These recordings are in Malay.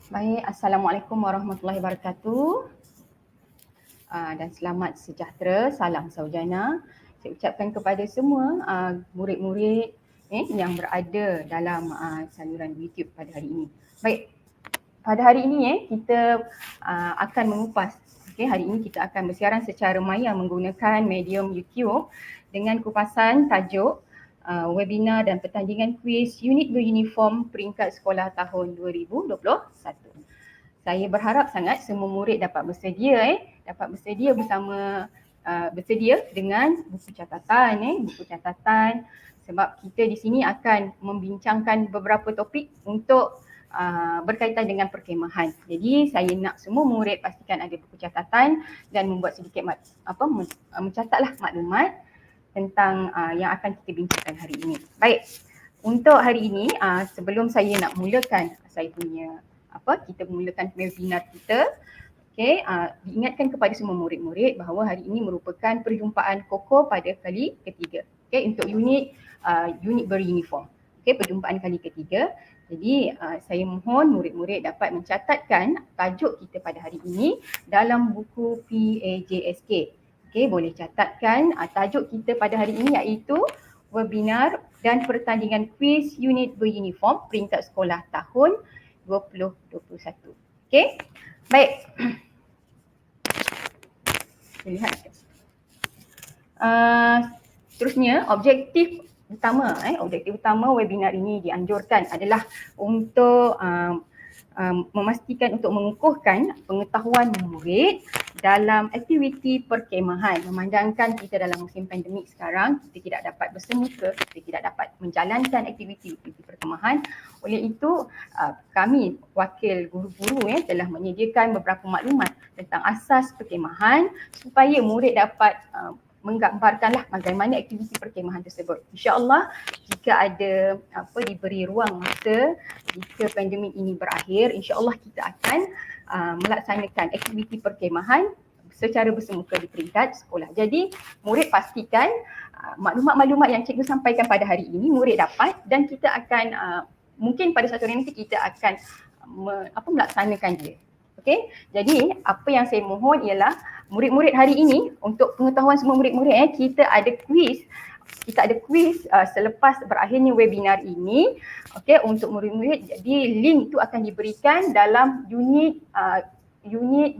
Baik, Assalamualaikum warahmatullahi wabarakatuh. Dan selamat sejahtera, salam saujana. Saya ucapkan kepada semua murid-murid yang berada dalam saluran YouTube pada hari ini. Baik, pada hari ini kita akan mengupas. Hari ini kita akan bersiaran secara maya menggunakan medium YouTube dengan kupasan tajuk webinar dan pertandingan kuis unit beruniform peringkat sekolah tahun 2021. Saya berharap sangat semua murid dapat bersedia bersedia dengan buku catatan sebab kita di sini akan membincangkan beberapa topik untuk berkaitan dengan perkemahan. Jadi saya nak semua murid pastikan ada buku catatan dan membuat sedikit mencatatlah maklumat tentang yang akan kita bincangkan hari ini. Baik. Untuk hari ini sebelum saya nak mulakan kita mulakan webinar kita. Diingatkan kepada semua murid-murid bahawa hari ini merupakan perjumpaan KOKO pada kali ketiga. Untuk unit beruniform. Perjumpaan kali ketiga. Jadi saya mohon murid-murid dapat mencatatkan tajuk kita pada hari ini dalam buku PAJSK. Boleh catatkan tajuk kita pada hari ini iaitu webinar dan pertandingan kuis unit beruniform peringkat sekolah tahun 2021. Baik. Lihat. Terusnya objektif utama webinar ini dianjurkan adalah untuk memastikan untuk mengukuhkan pengetahuan murid dalam aktiviti perkemahan. Memandangkan kita dalam musim pandemik sekarang, kita tidak dapat bersemuka, kita tidak dapat menjalankan aktiviti perkemahan. Oleh itu, kami wakil guru-guru telah menyediakan beberapa maklumat tentang asas perkemahan supaya murid dapat menggambarkanlah bagaimana aktiviti perkemahan tersebut. InsyaAllah jika ada diberi ruang masa, jika pandemik ini berakhir, insyaAllah kita akan melaksanakan aktiviti perkemahan secara bersemuka di peringkat sekolah. Jadi murid pastikan maklumat-maklumat yang cikgu sampaikan pada hari ini murid dapat dan kita akan mungkin pada satu hari nanti kita akan melaksanakan dia. Jadi apa yang saya mohon ialah murid-murid hari ini, untuk pengetahuan semua murid-murid kita ada kuis selepas berakhirnya webinar ini untuk murid-murid. Jadi link itu akan diberikan dalam unit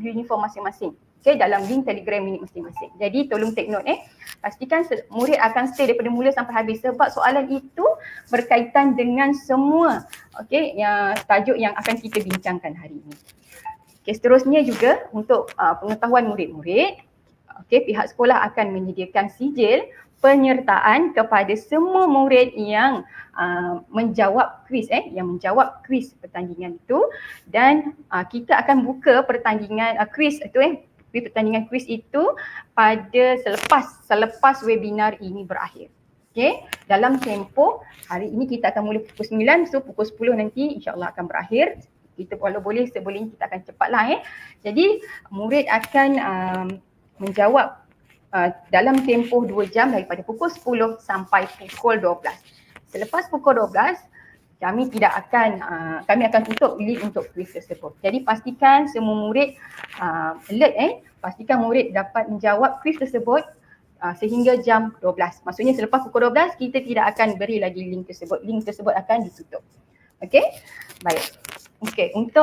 uniform masing-masing. Dalam link Telegram unit masing-masing. Jadi tolong take note pastikan murid akan stay daripada mula sampai habis sebab soalan itu berkaitan dengan semua yang tajuk yang akan kita bincangkan hari ini. Seterusnya juga untuk pengetahuan murid-murid, pihak sekolah akan menyediakan sijil penyertaan kepada semua murid yang menjawab kuis pertandingan itu, dan kita akan buka pertandingan pertandingan kuis itu pada selepas webinar ini berakhir. Dalam tempoh hari ini kita akan mula pukul 9, so pukul 10 nanti insya-Allah akan berakhir. Kita kalau boleh sebelum kita akan cepatlah Jadi murid akan menjawab dalam tempoh 2 jam daripada pukul 10 sampai pukul 12. Selepas pukul 12 kami akan tutup link untuk kuis tersebut. Jadi pastikan semua murid alert pastikan murid dapat menjawab kuis tersebut sehingga jam 12. Maksudnya selepas pukul 12 kita tidak akan beri lagi link tersebut. Link tersebut akan ditutup. Baik. Untuk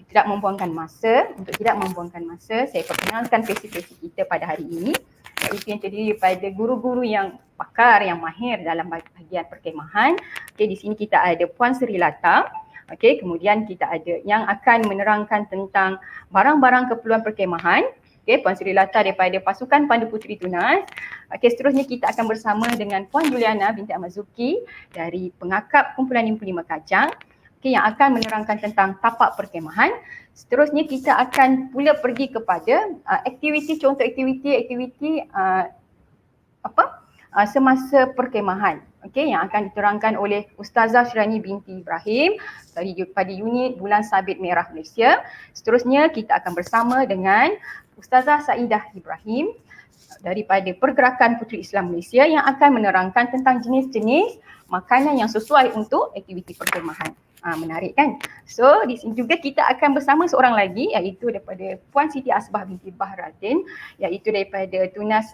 tidak membuangkan masa, saya perkenalkan spesifikasi kita pada hari ini, iaitu yang terdiri daripada guru-guru yang pakar, yang mahir dalam bahagian perkemahan. Di sini kita ada Puan Sri Lata. Kemudian kita ada yang akan menerangkan tentang barang-barang keperluan perkemahan. Puan Sri Lata daripada Pasukan Pandu Puteri Tunas. Seterusnya kita akan bersama dengan Puan Juliana binti Ahmad Zuki dari Pengakap Kumpulan 55 Kajang. Yang akan menerangkan tentang tapak perkemahan. Seterusnya kita akan pula pergi kepada contoh aktiviti semasa perkemahan. Yang akan diterangkan oleh Ustazah Syrani binti Ibrahim pada unit Bulan Sabit Merah Malaysia. Seterusnya kita akan bersama dengan Ustazah Saidah Ibrahim daripada Pergerakan Puteri Islam Malaysia yang akan menerangkan tentang jenis-jenis makanan yang sesuai untuk aktiviti perkemahan. Menarik kan? So di sini juga kita akan bersama seorang lagi iaitu daripada Puan Siti Asbah binti Bahratin, iaitu daripada Tunas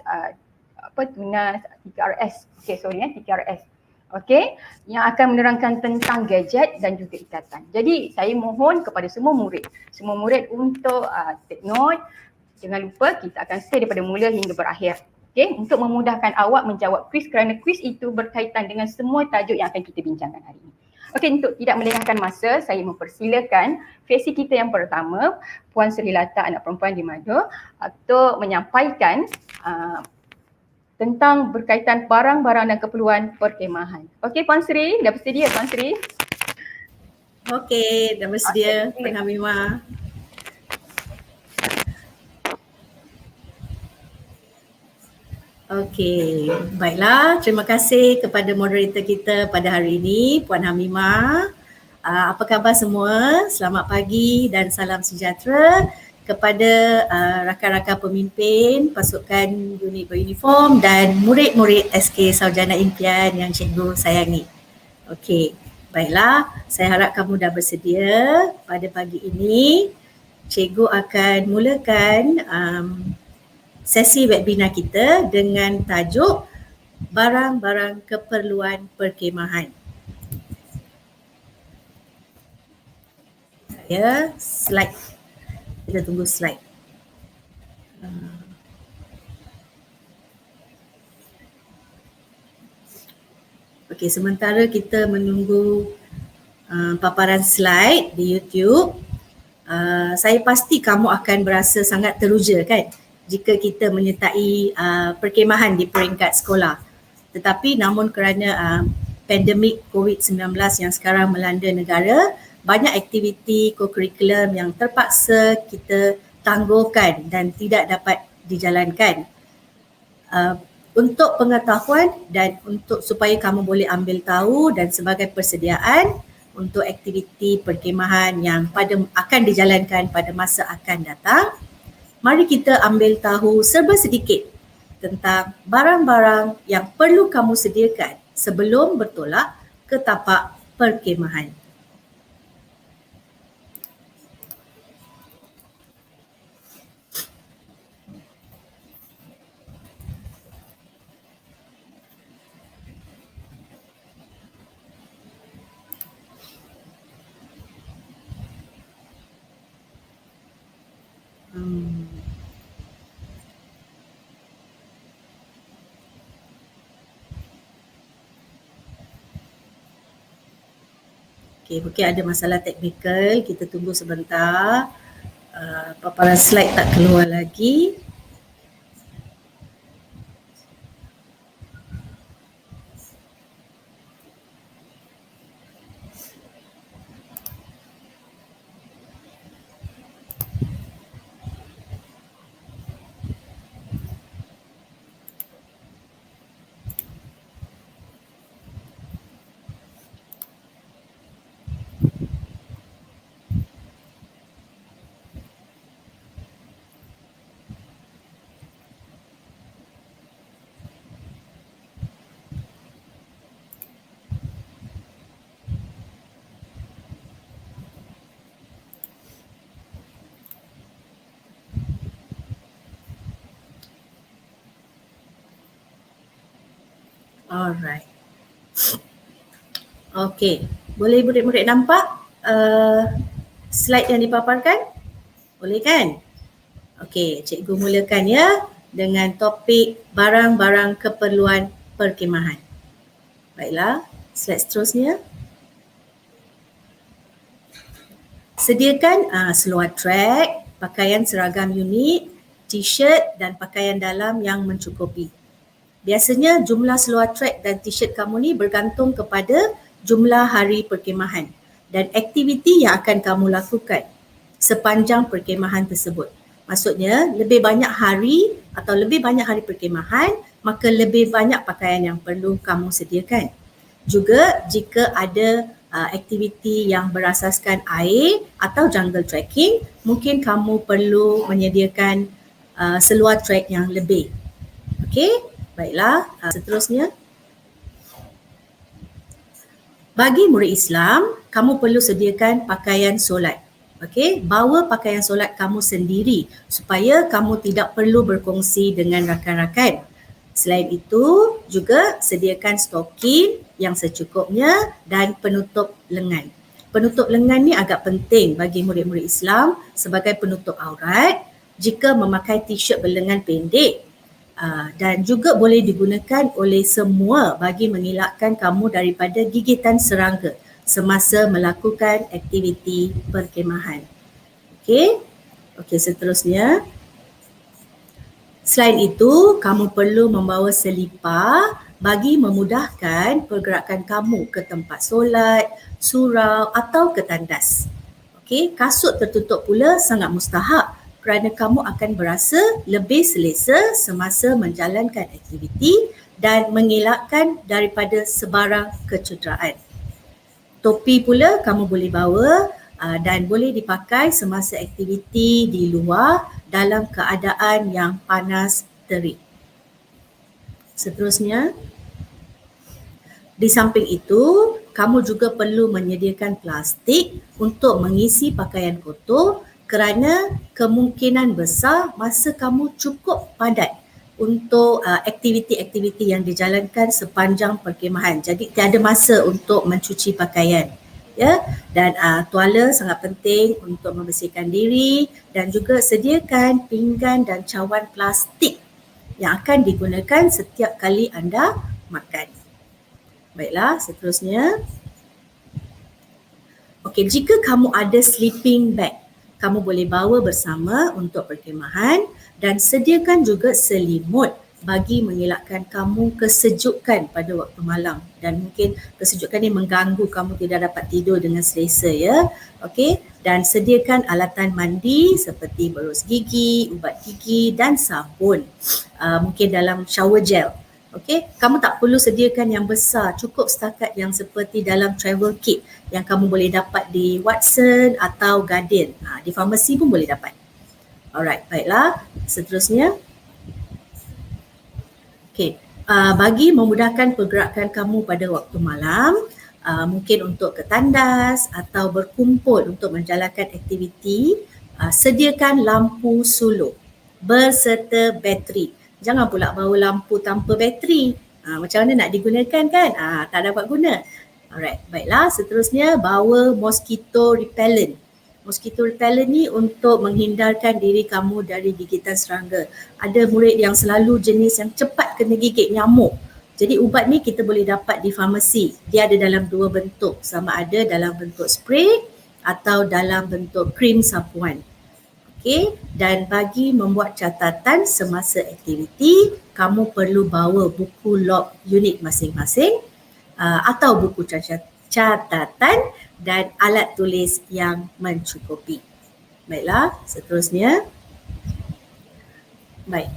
Tunas TKRS. TKRS. Okey, yang akan menerangkan tentang gadget dan juga ikatan. Jadi saya mohon kepada semua murid untuk take note. Jangan lupa kita akan stay daripada mula hingga berakhir. Okey, untuk memudahkan awak menjawab kuis kerana kuis itu berkaitan dengan semua tajuk yang akan kita bincangkan hari ini. Okey, untuk tidak melengahkan masa, saya mempersilakan sesi kita yang pertama, Puan Sri Lata, anak perempuan di Mado, untuk menyampaikan tentang berkaitan barang-barang dan keperluan perkhemahan. Okey Puan Sri, dah bersedia Puan Sri? Okey, dah bersedia Puan Hamimah. Okey, baiklah. Terima kasih kepada moderator kita pada hari ini, Puan Hamimah. Apa khabar semua? Selamat pagi dan salam sejahtera kepada rakan-rakan pemimpin pasukan unit beruniform dan murid-murid SK Sarjana Impian yang cikgu sayangi. Okey, baiklah. Saya harap kamu dah bersedia. Pada pagi ini, cikgu akan mulakan sesi webinar kita dengan tajuk barang-barang keperluan perkhemahan. Ya, slide. Kita tunggu slide. Okey, sementara kita menunggu paparan slide di YouTube, saya pasti kamu akan berasa sangat teruja kan jika kita menyertai perkhemahan di peringkat sekolah. Tetapi namun kerana pandemik COVID-19 yang sekarang melanda negara, banyak aktiviti co-curriculum yang terpaksa kita tangguhkan dan tidak dapat dijalankan. Untuk pengetahuan dan untuk supaya kamu boleh ambil tahu dan sebagai persediaan untuk aktiviti perkhemahan yang akan dijalankan pada masa akan datang, mari kita ambil tahu serba sedikit tentang barang-barang yang perlu kamu sediakan sebelum bertolak ke tapak perkhemahan. Okey, mungkin ada masalah teknikal, kita tunggu sebentar. Paparan slide tak keluar lagi. Alright. Okey, boleh murid-murid nampak slide yang dipaparkan? Boleh kan? Okey, cikgu mulakan ya dengan topik barang-barang keperluan perkhemahan. Baiklah, slide seterusnya. Sediakan seluar track, pakaian seragam unit, t-shirt dan pakaian dalam yang mencukupi. Biasanya jumlah seluar track dan t-shirt kamu ni bergantung kepada jumlah hari perkhemahan dan aktiviti yang akan kamu lakukan sepanjang perkhemahan tersebut. Maksudnya lebih banyak hari atau lebih banyak hari perkhemahan, maka lebih banyak pakaian yang perlu kamu sediakan. Juga jika ada aktiviti yang berasaskan air atau jungle trekking, mungkin kamu perlu menyediakan seluar trek yang lebih. Okey, baiklah. Seterusnya. Bagi murid Islam, kamu perlu sediakan pakaian solat. Okey, bawa pakaian solat kamu sendiri supaya kamu tidak perlu berkongsi dengan rakan-rakan. Selain itu, juga sediakan stokin yang secukupnya dan penutup lengan. Penutup lengan ni agak penting bagi murid-murid Islam sebagai penutup aurat jika memakai t-shirt berlengan pendek. Dan juga boleh digunakan oleh semua bagi mengelakkan kamu daripada gigitan serangga semasa melakukan aktiviti perkhemahan. Okey, seterusnya. Selain itu, kamu perlu membawa selipar bagi memudahkan pergerakan kamu ke tempat solat, surau atau ke tandas. Okey, kasut tertutup pula sangat mustahak kerana kamu akan berasa lebih selesa semasa menjalankan aktiviti dan mengelakkan daripada sebarang kecederaan. Topi pula kamu boleh bawa dan boleh dipakai semasa aktiviti di luar dalam keadaan yang panas terik. Seterusnya, di samping itu, kamu juga perlu menyediakan plastik untuk mengisi pakaian kotor kerana kemungkinan besar masa kamu cukup padat untuk aktiviti-aktiviti yang dijalankan sepanjang perkhemahan. Jadi tiada masa untuk mencuci pakaian. Ya, dan tuala sangat penting untuk membersihkan diri dan juga sediakan pinggan dan cawan plastik yang akan digunakan setiap kali anda makan. Baiklah, seterusnya. Okey, jika kamu ada sleeping bag, kamu boleh bawa bersama untuk perkhemahan dan sediakan juga selimut bagi mengelakkan kamu kesejukan pada waktu malam dan mungkin kesejukan ini mengganggu kamu tidak dapat tidur dengan selesa ya. Okey, dan sediakan alatan mandi seperti berus gigi, ubat gigi dan sabun. Mungkin dalam shower gel. Okey, kamu tak perlu sediakan yang besar, cukup setakat yang seperti dalam travel kit yang kamu boleh dapat di Watson atau Guardian. Di farmasi pun boleh dapat. Alright, baiklah. Seterusnya. Okey, bagi memudahkan pergerakan kamu pada waktu malam, mungkin untuk ke tandas atau berkumpul untuk menjalankan aktiviti, sediakan lampu sulur berserta bateri. Jangan pula bawa lampu tanpa bateri. Macam mana nak digunakan kan? Tak dapat guna. Alright, baiklah. Seterusnya, bawa mosquito repellent. Mosquito repellent ni untuk menghindarkan diri kamu dari gigitan serangga. Ada murid yang selalu jenis yang cepat kena gigit nyamuk. Jadi ubat ni kita boleh dapat di farmasi. Dia ada dalam dua bentuk. Sama ada dalam bentuk spray atau dalam bentuk krim sapuan. Okey, dan bagi membuat catatan semasa aktiviti, kamu perlu bawa buku log unit masing-masing atau buku catatan dan alat tulis yang mencukupi. Baiklah, seterusnya. Baik,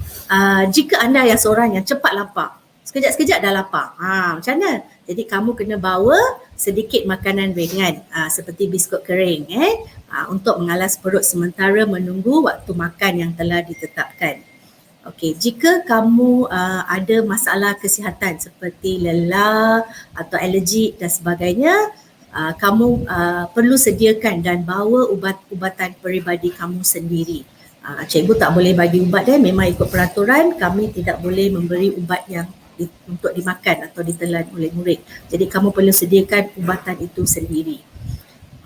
jika anda yang seorang yang cepat lapar, sekejap-sekejap dah lapar, macam mana? Jadi kamu kena bawa sedikit makanan ringan seperti biskut kering untuk mengalas perut sementara menunggu waktu makan yang telah ditetapkan. Okey, jika kamu ada masalah kesihatan seperti lelah atau alergi dan sebagainya, kamu perlu sediakan dan bawa ubat-ubatan peribadi kamu sendiri. Cikgu tak boleh bagi ubat memang ikut peraturan, kami tidak boleh memberi ubat yang untuk dimakan atau ditelan oleh murid. Jadi kamu perlu sediakan ubatan itu sendiri.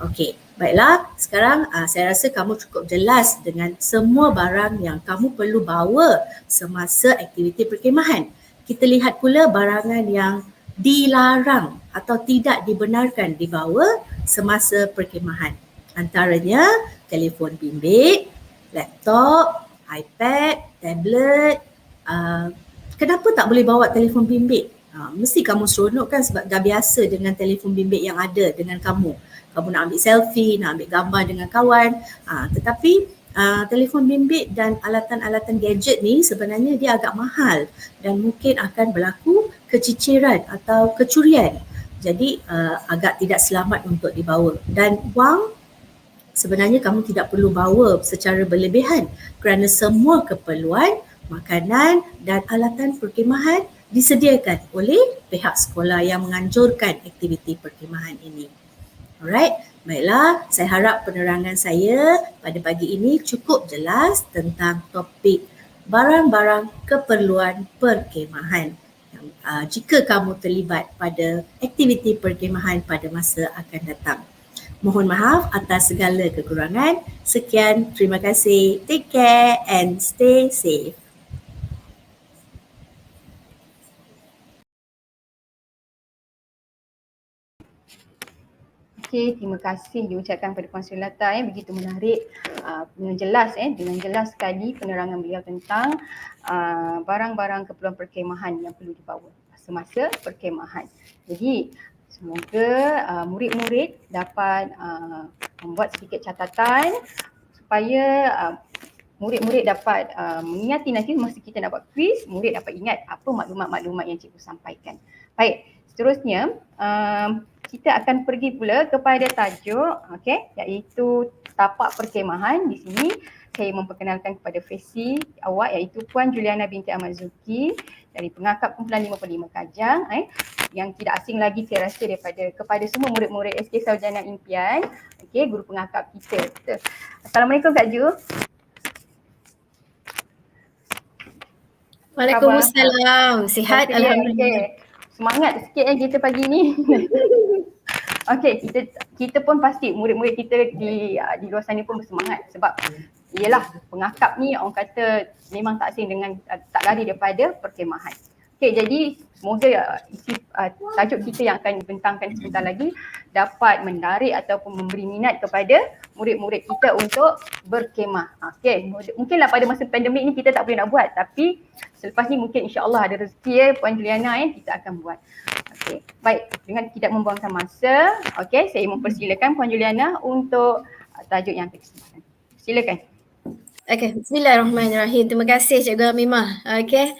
Okey, baiklah. Sekarang saya rasa kamu cukup jelas dengan semua barang yang kamu perlu bawa semasa aktiviti perkhemahan. Kita lihat pula barangan yang dilarang atau tidak dibenarkan dibawa semasa perkhemahan. Antaranya telefon bimbit, laptop, iPad, tablet. Kenapa tak boleh bawa telefon bimbit? Mesti kamu seronok kan sebab dah biasa dengan telefon bimbit yang ada dengan kamu. Kamu nak ambil selfie, nak ambil gambar dengan kawan. Tetapi telefon bimbit dan alatan-alatan gadget ni sebenarnya dia agak mahal dan mungkin akan berlaku keciciran atau kecurian. Jadi agak tidak selamat untuk dibawa. Dan wang sebenarnya kamu tidak perlu bawa secara berlebihan kerana semua keperluan makanan dan alatan perkhemahan disediakan oleh pihak sekolah yang menganjurkan aktiviti perkhemahan ini. Alright, baiklah, saya harap penerangan saya pada pagi ini cukup jelas tentang topik barang-barang keperluan perkhemahan. Jika kamu terlibat pada aktiviti perkhemahan pada masa akan datang. Mohon maaf atas segala kekurangan. Sekian, terima kasih. Take care and stay safe. Okey, terima kasih diucapkan kepada Puan Sulata begitu menarik dengan jelas sekali penerangan beliau tentang barang-barang keperluan perkhemahan yang perlu dibawa semasa perkhemahan. Jadi semoga murid-murid dapat membuat sedikit catatan supaya murid-murid dapat mengingati nanti masa kita nak buat quiz, murid dapat ingat apa maklumat-maklumat yang cikgu sampaikan. Baik, seterusnya kita akan pergi pula kepada tajuk iaitu tapak perkhemahan. Di sini saya memperkenalkan kepada Fesi awak iaitu Puan Juliana binti Ahmad Zuki dari Pengakap Kumpulan 55 Kajang yang tidak asing lagi saya rasa kepada semua murid-murid SK Sarjana Impian, guru pengakap kita. Assalamualaikum Kak Ju. Waalaikumsalam. Sihat alhamdulillah. Semangat sikit kita pagi ni. Okey, kita pun pasti murid-murid kita di luar sana pun bersemangat sebab ialah pengakap ni orang kata memang tak asing dengan tak lari daripada perkhemahan. Okey, jadi semoga isi tajuk kita yang akan dibentangkan sebentar lagi dapat menarik ataupun memberi minat kepada murid-murid kita untuk berkhemah. Okey, mungkinlah pada masa pandemik ni kita tak boleh nak buat, tapi selepas ni mungkin insya-Allah ada rezeki Puan Juliana kita akan buat. Okey, baik, dengan tidak membuangkan masa, okey, saya mempersilakan Puan Juliana untuk tajuk yang tersebut. Silakan. Okey, bismillahirrahmanirrahim. Terima kasih Cikgu Hamimah. Okey.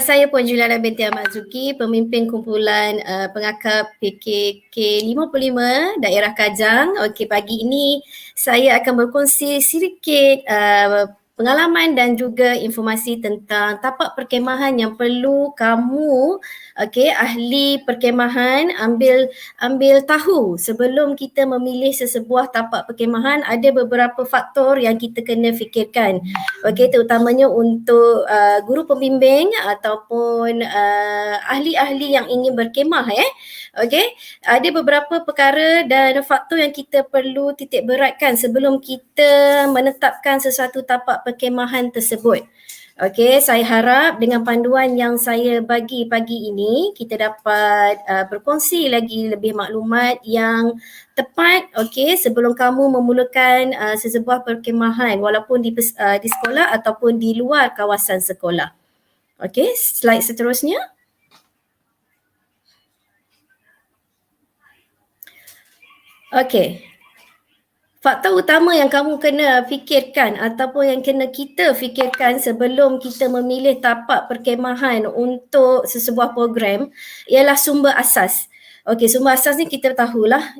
Saya Puan Juliana binti Ahmad Zuki, pemimpin kumpulan pengakap PKK 55 daerah Kajang. Okey, pagi ini saya akan berkongsi sedikit pengalaman dan juga informasi tentang tapak perkhemahan yang perlu kamu ahli perkhemahan ambil tahu sebelum kita memilih sesebuah tapak perkhemahan. Ada beberapa faktor yang kita kena fikirkan. Terutamanya untuk guru pembimbing ataupun ahli-ahli yang ingin berkhemah ada beberapa perkara dan faktor yang kita perlu titik beratkan sebelum kita menetapkan sesuatu tapak perkhemahan tersebut. Okey, saya harap dengan panduan yang saya bagi pagi ini kita dapat berkongsi lagi lebih maklumat yang tepat sebelum kamu memulakan sesebuah perkhemahan walaupun di sekolah ataupun di luar kawasan sekolah. Okey, slide seterusnya. Okey. Faktor utama yang kamu kena fikirkan ataupun yang kena kita fikirkan sebelum kita memilih tapak perkhemahan untuk sesebuah program ialah sumber asas. Okey, sumber asas ni kita tahulah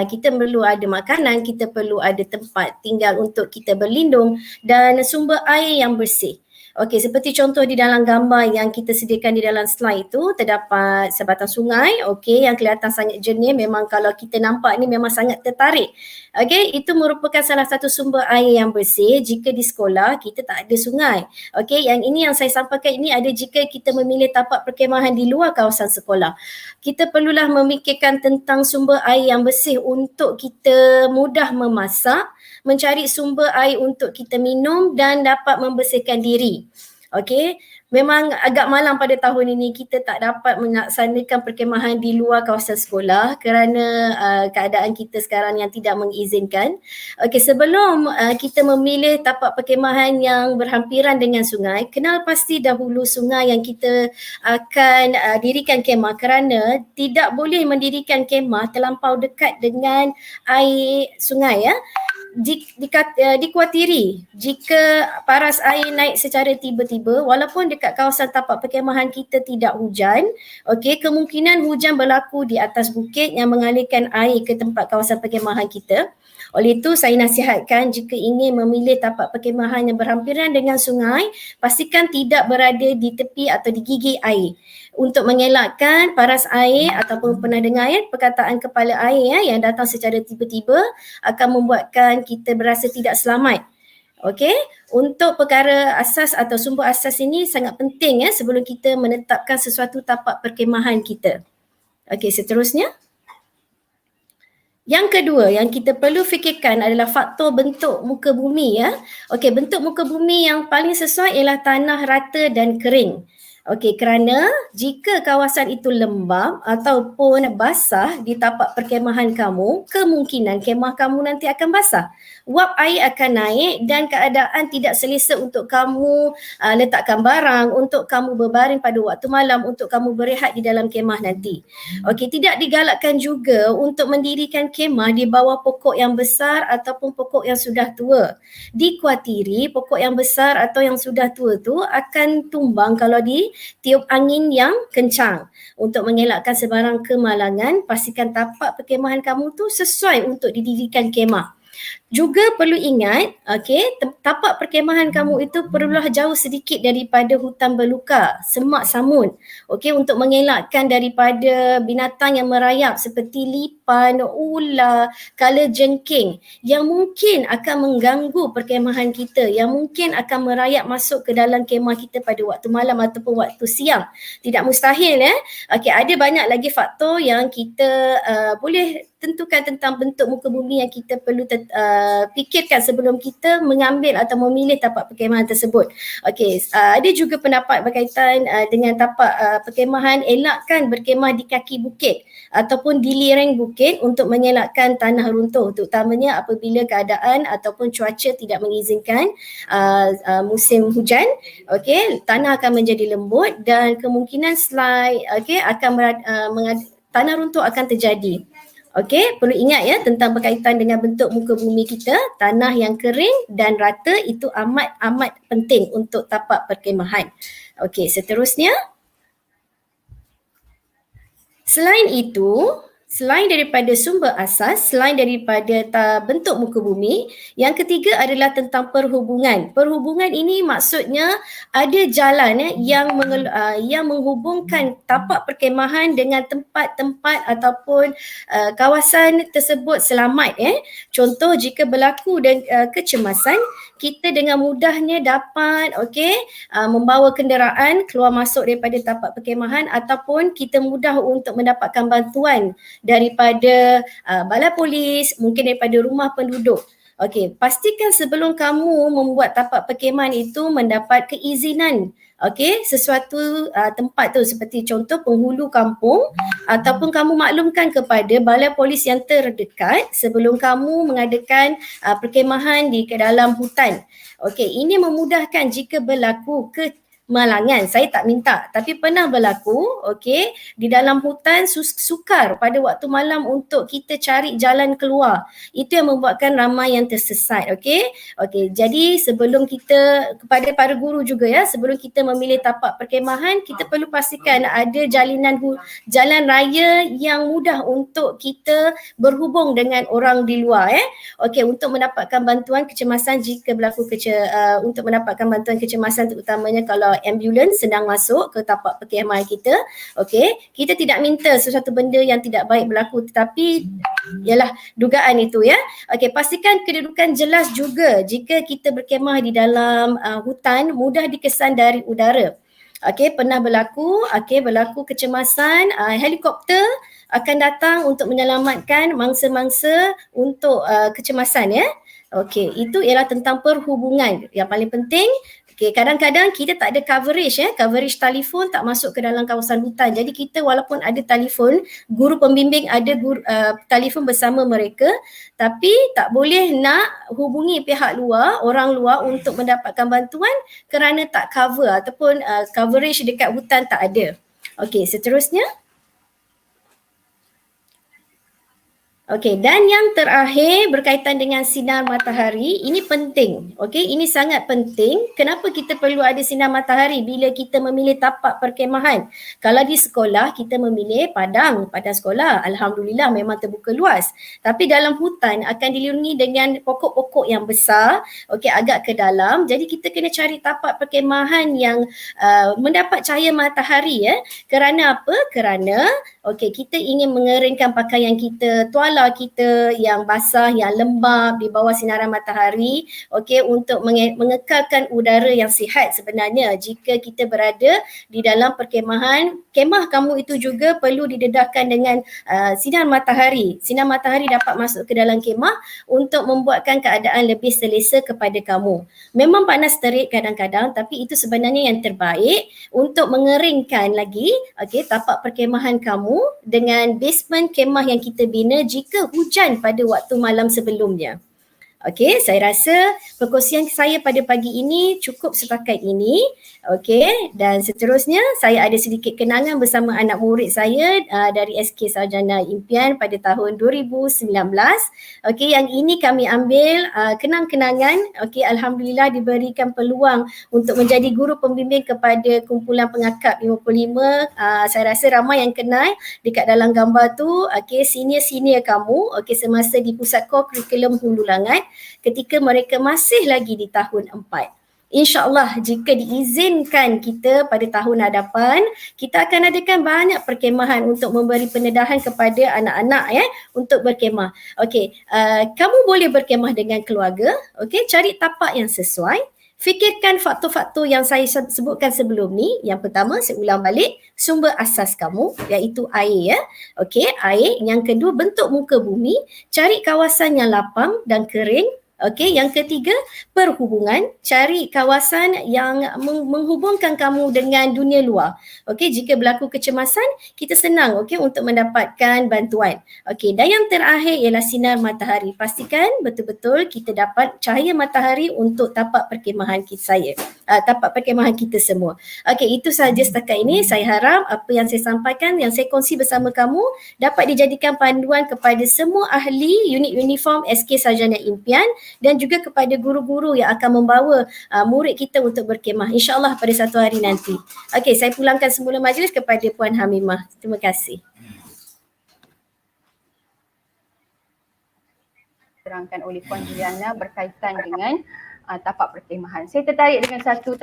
kita perlu ada makanan, kita perlu ada tempat tinggal untuk kita berlindung dan sumber air yang bersih. Okey, seperti contoh di dalam gambar yang kita sediakan di dalam slide tu terdapat sebatang sungai yang kelihatan sangat jernih. Memang kalau kita nampak ni memang sangat tertarik. Okey, itu merupakan salah satu sumber air yang bersih jika di sekolah kita tak ada sungai. Okey, yang ini yang saya sampaikan ini ada jika kita memilih tapak perkhemahan di luar kawasan sekolah. Kita perlulah memikirkan tentang sumber air yang bersih untuk kita mudah memasak, mencari sumber air untuk kita minum dan dapat membersihkan diri. Okey, memang agak malam pada tahun ini kita tak dapat melaksanakan perkhemahan di luar kawasan sekolah kerana keadaan kita sekarang yang tidak mengizinkan. Okey, sebelum kita memilih tapak perkhemahan yang berhampiran dengan sungai, kenal pasti dahulu sungai yang kita akan dirikan kemah kerana tidak boleh mendirikan kemah terlampau dekat dengan air sungai dikuatiri jika paras air naik secara tiba-tiba walaupun dekat kawasan tapak perkhemahan kita tidak hujan, okey, kemungkinan hujan berlaku di atas bukit yang mengalirkan air ke tempat kawasan perkhemahan kita. Oleh itu saya nasihatkan jika ingin memilih tapak perkhemahan yang berhampiran dengan sungai, pastikan tidak berada di tepi atau di gigi air. Untuk mengelakkan paras air ataupun pernah dengar perkataan kepala air yang datang secara tiba-tiba akan membuatkan kita berasa tidak selamat. Okey, untuk perkara asas atau sumber asas ini sangat penting sebelum kita menetapkan sesuatu tapak perkhemahan kita. Okey, seterusnya. Yang kedua yang kita perlu fikirkan adalah faktor bentuk muka bumi Okey, bentuk muka bumi yang paling sesuai ialah tanah rata dan kering. Okey, kerana jika kawasan itu lembap ataupun basah di tapak perkhemahan kamu, kemungkinan kemah kamu nanti akan basah. Wap air akan naik dan keadaan tidak selesa untuk kamu letakkan barang, untuk kamu berbaring pada waktu malam, untuk kamu berehat di dalam kemah nanti. Okey, tidak digalakkan juga untuk mendirikan kemah di bawah pokok yang besar ataupun pokok yang sudah tua. Dikuatiri pokok yang besar atau yang sudah tua tu akan tumbang kalau ditiup angin yang kencang. Untuk mengelakkan sebarang kemalangan, pastikan tapak perkhemahan kamu tu sesuai untuk didirikan kemah. Juga perlu ingat, tapak perkhemahan kamu itu perlulah jauh sedikit daripada hutan belukar, semak samun. Untuk mengelakkan daripada binatang yang merayap seperti lipan, ular, kalajengking yang mungkin akan mengganggu perkhemahan kita, yang mungkin akan merayap masuk ke dalam kemah kita pada waktu malam ataupun waktu siang. Tidak mustahil ada banyak lagi faktor yang kita boleh tentukan tentang bentuk muka bumi yang kita perlu fikirkan sebelum kita mengambil atau memilih tapak perkhemahan tersebut. Ada juga pendapat berkaitan dengan tapak perkhemahan, elakkan berkemah di kaki bukit ataupun di lereng bukit untuk mengelakkan tanah runtuh, terutamanya apabila keadaan ataupun cuaca tidak mengizinkan musim hujan. Tanah akan menjadi lembut dan kemungkinan tanah runtuh akan terjadi. Perlu ingat tentang berkaitan dengan bentuk muka bumi kita, tanah yang kering dan rata itu amat penting untuk tapak perkhemahan. Seterusnya. Selain itu, selain daripada sumber asas, selain daripada bentuk muka bumi, yang ketiga adalah tentang perhubungan. Perhubungan ini maksudnya ada jalan yang menghubungkan tapak perkhemahan dengan tempat-tempat ataupun kawasan tersebut selamat. Contoh, jika berlaku kecemasan, kita dengan mudahnya dapat membawa kenderaan keluar masuk daripada tapak perkhemahan ataupun kita mudah untuk mendapatkan bantuan daripada balai polis, mungkin daripada rumah penduduk. Pastikan sebelum kamu membuat tapak perkhemahan itu mendapat keizinan sesuatu tempat tu, seperti contoh penghulu kampung, ataupun kamu maklumkan kepada balai polis yang terdekat sebelum kamu mengadakan perkhemahan di dalam hutan. Ini memudahkan jika berlaku kemalangan. Saya tak minta tapi pernah berlaku di dalam hutan sukar pada waktu malam untuk kita cari jalan keluar. Itu yang membuatkan ramai yang tersesat. Jadi sebelum kita, kepada para guru juga sebelum kita memilih tapak perkhemahan, kita perlu pastikan ada jalan raya yang mudah untuk kita berhubung dengan orang di luar untuk mendapatkan bantuan kecemasan jika berlaku untuk mendapatkan bantuan kecemasan, terutamanya kalau ambulans sedang masuk ke tapak perkhemahan kita. Kita tidak minta sesuatu benda yang tidak baik berlaku, tetapi ialah dugaan itu pastikan kedudukan jelas juga jika kita berkemah di dalam hutan, mudah dikesan dari udara. Pernah berlaku kecemasan, helikopter akan datang untuk menyelamatkan mangsa-mangsa untuk kecemasan itu ialah tentang perhubungan. Yang paling penting, kadang-kadang kita tak ada coverage telefon tak masuk ke dalam kawasan hutan. Jadi kita walaupun ada telefon, guru pembimbing ada telefon bersama mereka, tapi tak boleh nak hubungi pihak luar, orang luar untuk mendapatkan bantuan kerana tak cover ataupun coverage dekat hutan tak ada. Seterusnya. Okey, dan yang terakhir berkaitan dengan sinar matahari, ini penting. Okey, ini sangat penting. Kenapa kita perlu ada sinar matahari bila kita memilih tapak perkemahan? Kalau di sekolah kita memilih padang sekolah. Alhamdulillah memang terbuka luas. Tapi dalam hutan akan dilindungi dengan pokok-pokok yang besar, okey, agak ke dalam. Jadi kita kena cari tapak perkemahan yang mendapat cahaya matahari ya. Kerana apa? Kerana okey, kita ingin mengeringkan pakaian kita, tuala kita yang basah, yang lembab di bawah sinaran matahari, okey, untuk mengekalkan udara yang sihat sebenarnya. Jika kita berada di dalam perkemahan, kemah kamu itu juga perlu didedahkan dengan sinar matahari. Sinar matahari dapat masuk ke dalam kemah untuk membuatkan keadaan lebih selesa kepada kamu. Memang panas terik kadang-kadang, tapi itu sebenarnya yang terbaik untuk mengeringkan lagi okey, tapak perkemahan kamu dengan basement kemah yang kita bina jika hujan pada waktu malam sebelumnya. Okey, saya rasa perkongsian saya pada pagi ini cukup setakat ini. Okey, dan seterusnya saya ada sedikit kenangan bersama anak murid saya dari SK Sarjana Impian pada tahun 2019. Okey, yang ini kami ambil kenang-kenangan. Okey, alhamdulillah diberikan peluang untuk menjadi guru pembimbing kepada kumpulan pengakap 55. Saya rasa ramai yang kenal dekat dalam gambar tu. Okey, senior-senior kamu okey semasa di Pusat Core Kurikulum Hulu Langat ketika mereka masih lagi di tahun 4. InsyaAllah jika diizinkan kita pada tahun hadapan, kita akan adakan banyak perkemahan untuk memberi pendedahan kepada anak-anak ya untuk berkemah. Okey, kamu boleh berkemah dengan keluarga, okey, cari tapak yang sesuai. Fikirkan faktor-faktor yang saya sebutkan sebelum ni. Yang pertama, saya ulang balik, sumber asas kamu iaitu air ya. Okey, air. Yang kedua, bentuk muka bumi. Cari kawasan yang lapang dan kering. Okey, yang ketiga, perhubungan. Cari kawasan yang menghubungkan kamu dengan dunia luar. Okey, jika berlaku kecemasan, kita senang okey untuk mendapatkan bantuan. Okey, dan yang terakhir ialah sinar matahari. Pastikan betul-betul kita dapat cahaya matahari untuk tapak perkemahan tapak perkemahan kita semua. Okey, itu sahaja setakat ini. Saya harap apa yang saya sampaikan, yang saya kongsi bersama kamu dapat dijadikan panduan kepada semua ahli unit uniform SK Sarjana Impian dan juga kepada guru-guru yang akan membawa murid kita untuk berkemah insya-Allah pada satu hari nanti. Okey, saya pulangkan semula majlis kepada Puan Hamimah. Terima kasih. Terangkan oleh Puan Juliana berkaitan dengan tapak perkemahan. Saya tertarik dengan satu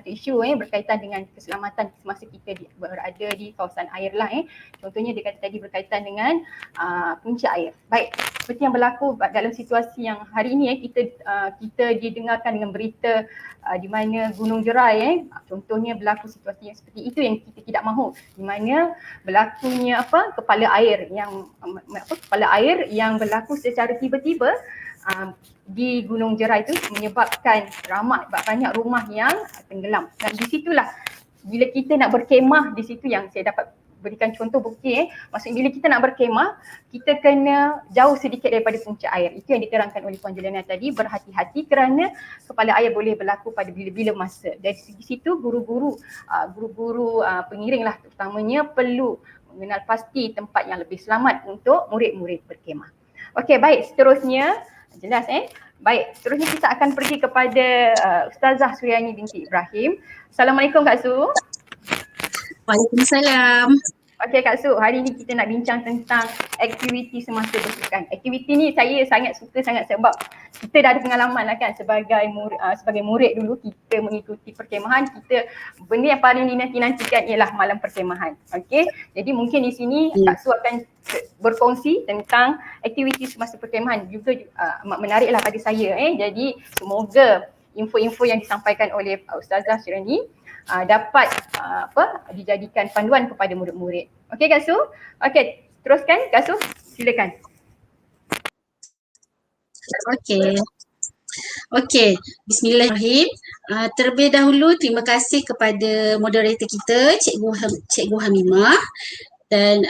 isu berkaitan dengan keselamatan semasa kita berada di kawasan air lah. Contohnya dia kata tadi berkaitan dengan punca air. Baik, seperti yang berlaku dalam situasi yang hari ini kita didengarkan dengan berita di mana Gunung Jerai contohnya berlaku situasi yang seperti itu yang kita tidak mahu, di mana berlakunya kepala air yang berlaku secara tiba-tiba di Gunung Jerai itu menyebabkan banyak rumah yang tenggelam. Dan di situlah bila kita nak berkemah, di situ yang saya dapat berikan contoh bukti maksudnya bila kita nak berkemah, kita kena jauh sedikit daripada punca air. Itu yang diterangkan oleh Puan Juliana tadi, berhati-hati kerana kepala air boleh berlaku pada bila-bila masa. Dari segi situ guru-guru pengiring lah terutamanya perlu mengenal pasti tempat yang lebih selamat untuk murid-murid berkemah. Okey, baik, seterusnya jelas Baik, seterusnya kita akan pergi kepada Ustazah Suryani binti Ibrahim. Assalamualaikum Kak Su. Waalaikumsalam. Okey Kak Su, hari ni kita nak bincang tentang aktiviti semasa bersukan. Aktiviti ni saya sangat suka sebab kita dah ada pengalaman lah kan sebagai murid dulu kita mengikuti perkemahan, benda yang paling dinanti-nantikan ialah malam perkemahan. Okey, jadi mungkin di sini Kak Su akan berkongsi tentang aktiviti semasa perkemahan juga amat menariklah pada saya. Jadi semoga info-info yang disampaikan oleh Ustazah Suryani dapat dijadikan panduan kepada murid-murid. Okey Kak Su? Okey, teruskan Kak Su, silakan. Okey, bismillahirrahmanirrahim. Terlebih dahulu terima kasih kepada moderator kita Cikgu Hamimah dan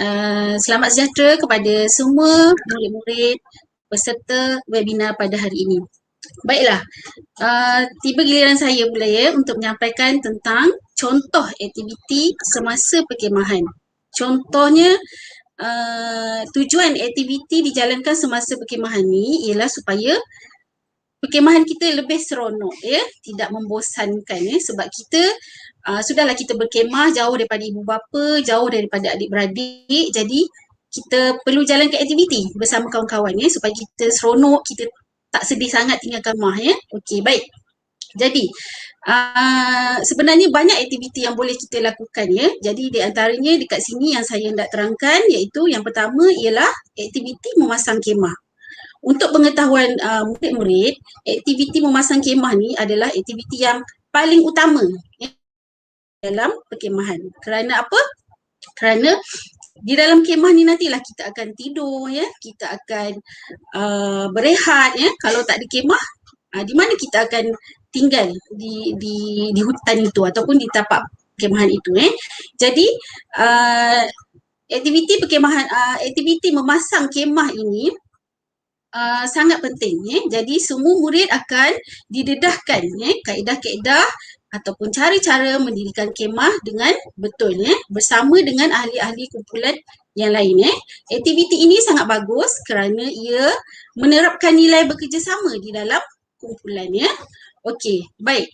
selamat sejahtera kepada semua murid-murid peserta webinar pada hari ini. Baiklah, tiba giliran saya pula untuk menyampaikan tentang contoh aktiviti semasa perkemahan. Contohnya tujuan aktiviti dijalankan semasa perkemahan ni ialah supaya perkemahan kita lebih seronok ya, tidak membosankan ya, sebab kita sudahlah kita berkemah jauh daripada ibu bapa, jauh daripada adik-beradik, jadi kita perlu jalankan aktiviti bersama kawan-kawan ya supaya kita seronok, kita tak sedih sangat tinggalkan rumah ya. Okey, baik. Jadi sebenarnya banyak aktiviti yang boleh kita lakukan ya. Jadi di antaranya dekat sini yang saya hendak terangkan iaitu yang pertama ialah aktiviti memasang kemah. Untuk pengetahuan murid-murid, aktiviti memasang kemah ni adalah aktiviti yang paling utama ya, dalam perkemahan. Kerana apa? Kerana di dalam kemah ni nantilah kita akan tidur ya, kita akan berehat ya. Kalau tak ada kemah, di mana kita akan tinggal di hutan itu ataupun di tapak kemahan itu Jadi aktiviti perkemahan, aktiviti memasang kemah ini sangat penting Jadi semua murid akan didedahkan kaedah-kaedah ataupun cara-cara mendirikan kemah dengan betul bersama dengan ahli-ahli kumpulan yang lain Aktiviti ini sangat bagus kerana ia menerapkan nilai bekerjasama di dalam kumpulan Okey, baik.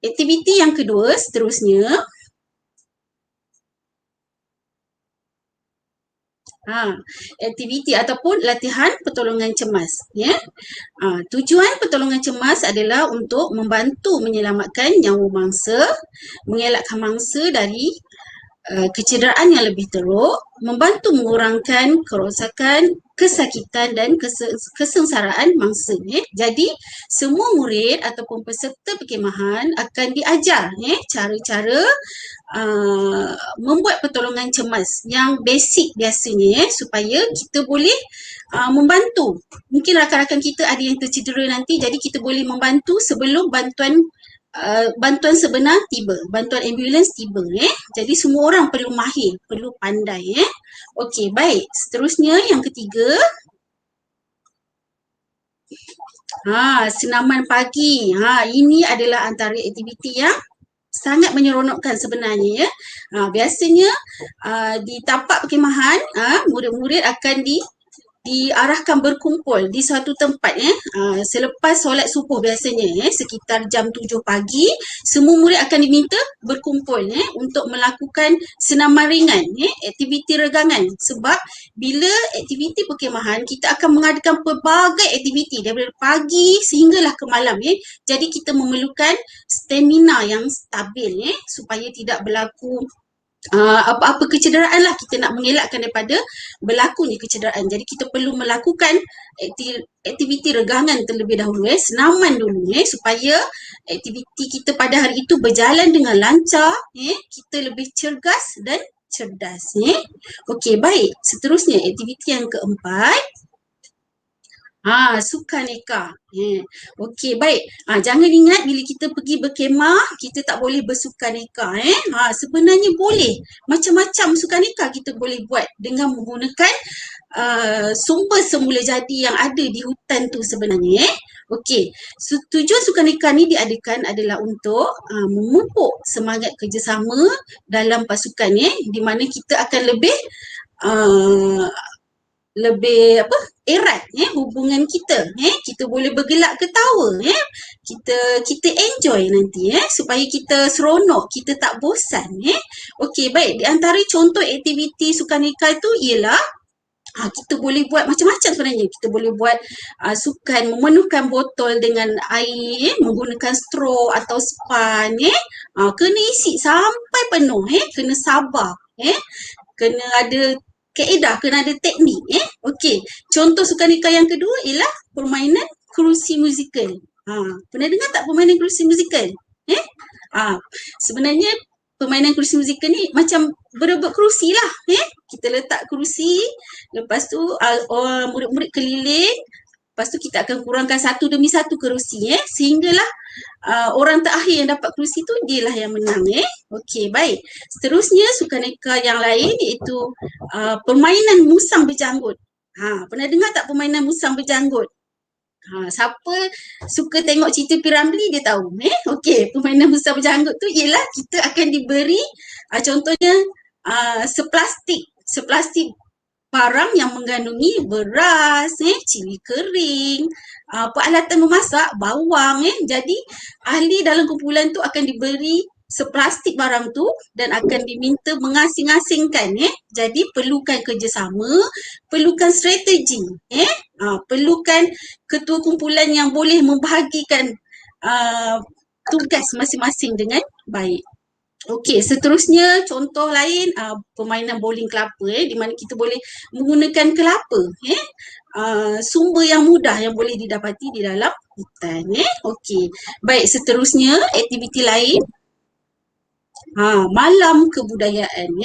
Aktiviti yang kedua seterusnya aktiviti ataupun latihan pertolongan cemas tujuan pertolongan cemas adalah untuk membantu menyelamatkan nyawa mangsa, mengelakkan mangsa dari kecederaan yang lebih teruk, membantu mengurangkan kerosakan, kesakitan dan kesengsaraan mangsa Jadi semua murid ataupun peserta perkemahan akan diajar cara-cara membuat pertolongan cemas yang basic biasanya supaya kita boleh membantu. Mungkin rakan-rakan kita ada yang tercedera nanti, jadi kita boleh membantu sebelum bantuan sebenar tiba, bantuan ambulans tiba Jadi semua orang perlu mahir, perlu pandai Okey, baik. Seterusnya yang ketiga senaman pagi. Ini adalah antara aktiviti yang sangat menyeronokkan sebenarnya biasanya di tapak perkemahan murid-murid akan diarahkan berkumpul di suatu tempat selepas solat subuh biasanya sekitar jam 7 pagi semua murid akan diminta berkumpul untuk melakukan senaman ringan aktiviti regangan sebab bila aktiviti perkemahan kita akan mengadakan pelbagai aktiviti daripada pagi sehinggalah ke malam jadi kita memerlukan stamina yang stabil supaya tidak berlaku apa-apa kecederaan lah, kita nak mengelakkan daripada berlakunya kecederaan. Jadi kita perlu melakukan aktiviti regangan terlebih dahulu senaman dulu supaya aktiviti kita pada hari itu berjalan dengan lancar kita lebih cergas dan cerdas Okey, baik. Seterusnya aktiviti yang keempat sukaneka. Okey, baik. Jangan ingat bila kita pergi berkemah, kita tak boleh bersukaneka. Sebenarnya boleh. Macam-macam sukaneka kita boleh buat dengan menggunakan sumber semula jadi yang ada di hutan tu sebenarnya. Okey, tujuan sukaneka ni diadakan adalah untuk memupuk semangat kerjasama dalam pasukan di mana kita akan lebih erat hubungan kita kita boleh bergelak ketawa kita enjoy nanti supaya kita seronok, kita tak bosan Okey, baik. Di antara contoh aktiviti sukaneka itu ialah kita boleh buat macam-macam sebenarnya. Kita boleh buat sukan memenuhkan botol dengan air menggunakan straw atau span kena isi sampai penuh kena sabar kena ada kaedah, kena ada teknik Okey, contoh sukaneka yang kedua ialah permainan kerusi musikal. Pernah dengar tak permainan kerusi musikal? Sebenarnya permainan kerusi musikal ni macam berebut kerusi lah kita letak kerusi, lepas tu murid-murid keliling, lepas tu kita akan kurangkan satu demi satu kerusi sehinggalah orang terakhir yang dapat kerusi tu dialah yang menang Okey, baik. Seterusnya sukaneka yang lain iaitu permainan musang berjanggut. Pernah dengar tak permainan musang berjanggut? Siapa suka tengok cerita P. Ramlee dia tahu Okey, permainan musang berjanggut tu ialah kita akan diberi contohnya seplastik seplastik barang yang mengandungi beras, cili kering, peralatan memasak, bawang. Jadi ahli dalam kumpulan tu akan diberi seplastik barang tu dan akan diminta mengasing-asingkan. Jadi perlukan kerjasama, perlukan strategi, perlukan ketua kumpulan yang boleh membahagikan tugas masing-masing dengan baik. Okey, seterusnya contoh lain permainan bowling kelapa di mana kita boleh menggunakan kelapa, sumber yang mudah yang boleh didapati di dalam hutan. Okey. Baik, seterusnya aktiviti lain malam kebudayaan.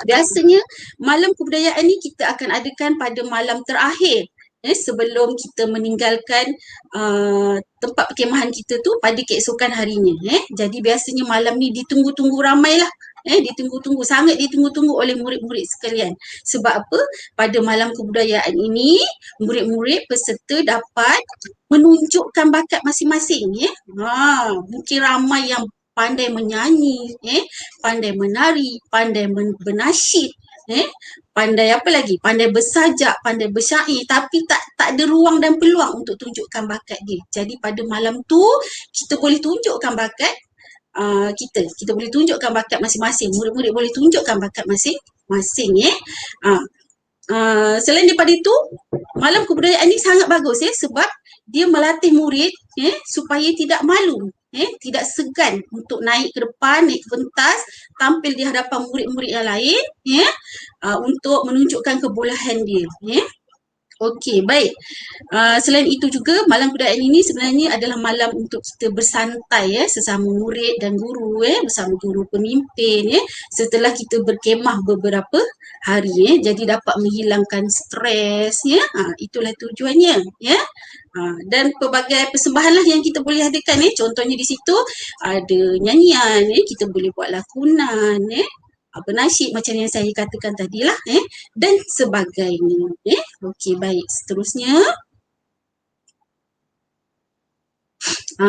Biasanya malam kebudayaan ni kita akan adakan pada malam terakhir sebelum kita meninggalkan tempat perkemahan kita tu pada keesokan harinya. Jadi biasanya malam ni ditunggu-tunggu ramailah. Ditunggu-tunggu, sangat ditunggu-tunggu oleh murid-murid sekalian. Sebab apa? Pada malam kebudayaan ini, murid-murid peserta dapat menunjukkan bakat masing-masing. Mungkin ramai yang pandai menyanyi, pandai menari, pandai bernasyid, pandai apa lagi? Pandai bersajak, pandai bersyair, tapi tak ada ruang dan peluang untuk tunjukkan bakat dia. Jadi pada malam tu kita boleh tunjukkan bakat kita boleh tunjukkan bakat masing-masing. Murid-murid boleh tunjukkan bakat masing-masing. Selain daripada itu, malam kebudayaan ni sangat bagus sebab dia melatih murid supaya tidak malu, tidak segan untuk naik ke depan, naik ke pentas, tampil di hadapan murid-murid yang lain untuk menunjukkan kebolehan dia. Okey, baik. Selain itu juga malam kebudayaan ini sebenarnya adalah malam untuk kita bersantai sesama murid dan guru bersama guru pemimpin setelah kita berkemah beberapa hari jadi dapat menghilangkan stres itulah tujuannya dan pelbagai persembahanlah yang kita boleh adakan contohnya di situ ada nyanyian kita boleh buat lakonan bernasyid macam yang saya katakan tadilah dan sebagainya. Okey, baik. Seterusnya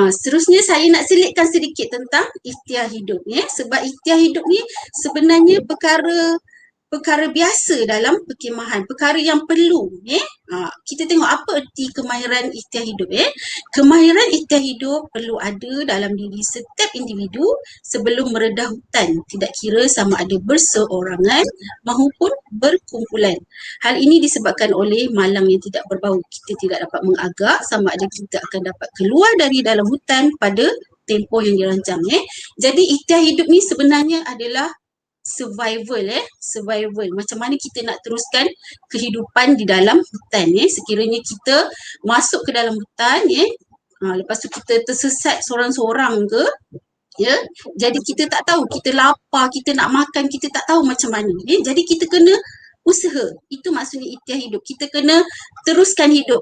seterusnya saya nak selitkan sedikit tentang ikhtiar hidup sebab ikhtiar hidup ni sebenarnya perkara biasa dalam perkemahan, perkara yang perlu. Kita tengok apa erti kemahiran ikhtiar hidup. Kemahiran ikhtiar hidup perlu ada dalam diri setiap individu sebelum meredah hutan, tidak kira sama ada berseorangan maupun berkumpulan. Hal ini disebabkan oleh malang yang tidak berbau. Kita tidak dapat mengagak sama ada kita akan dapat keluar dari dalam hutan pada tempoh yang dirancang. Jadi ikhtiar hidup ni sebenarnya adalah survival macam mana kita nak teruskan kehidupan di dalam hutan sekiranya kita masuk ke dalam hutan lepas tu kita tersesat seorang-seorang ke jadi kita tak tahu, kita lapar, kita nak makan, kita tak tahu macam mana jadi kita kena usaha, itu maksudnya ikhtiar hidup. Kita kena teruskan hidup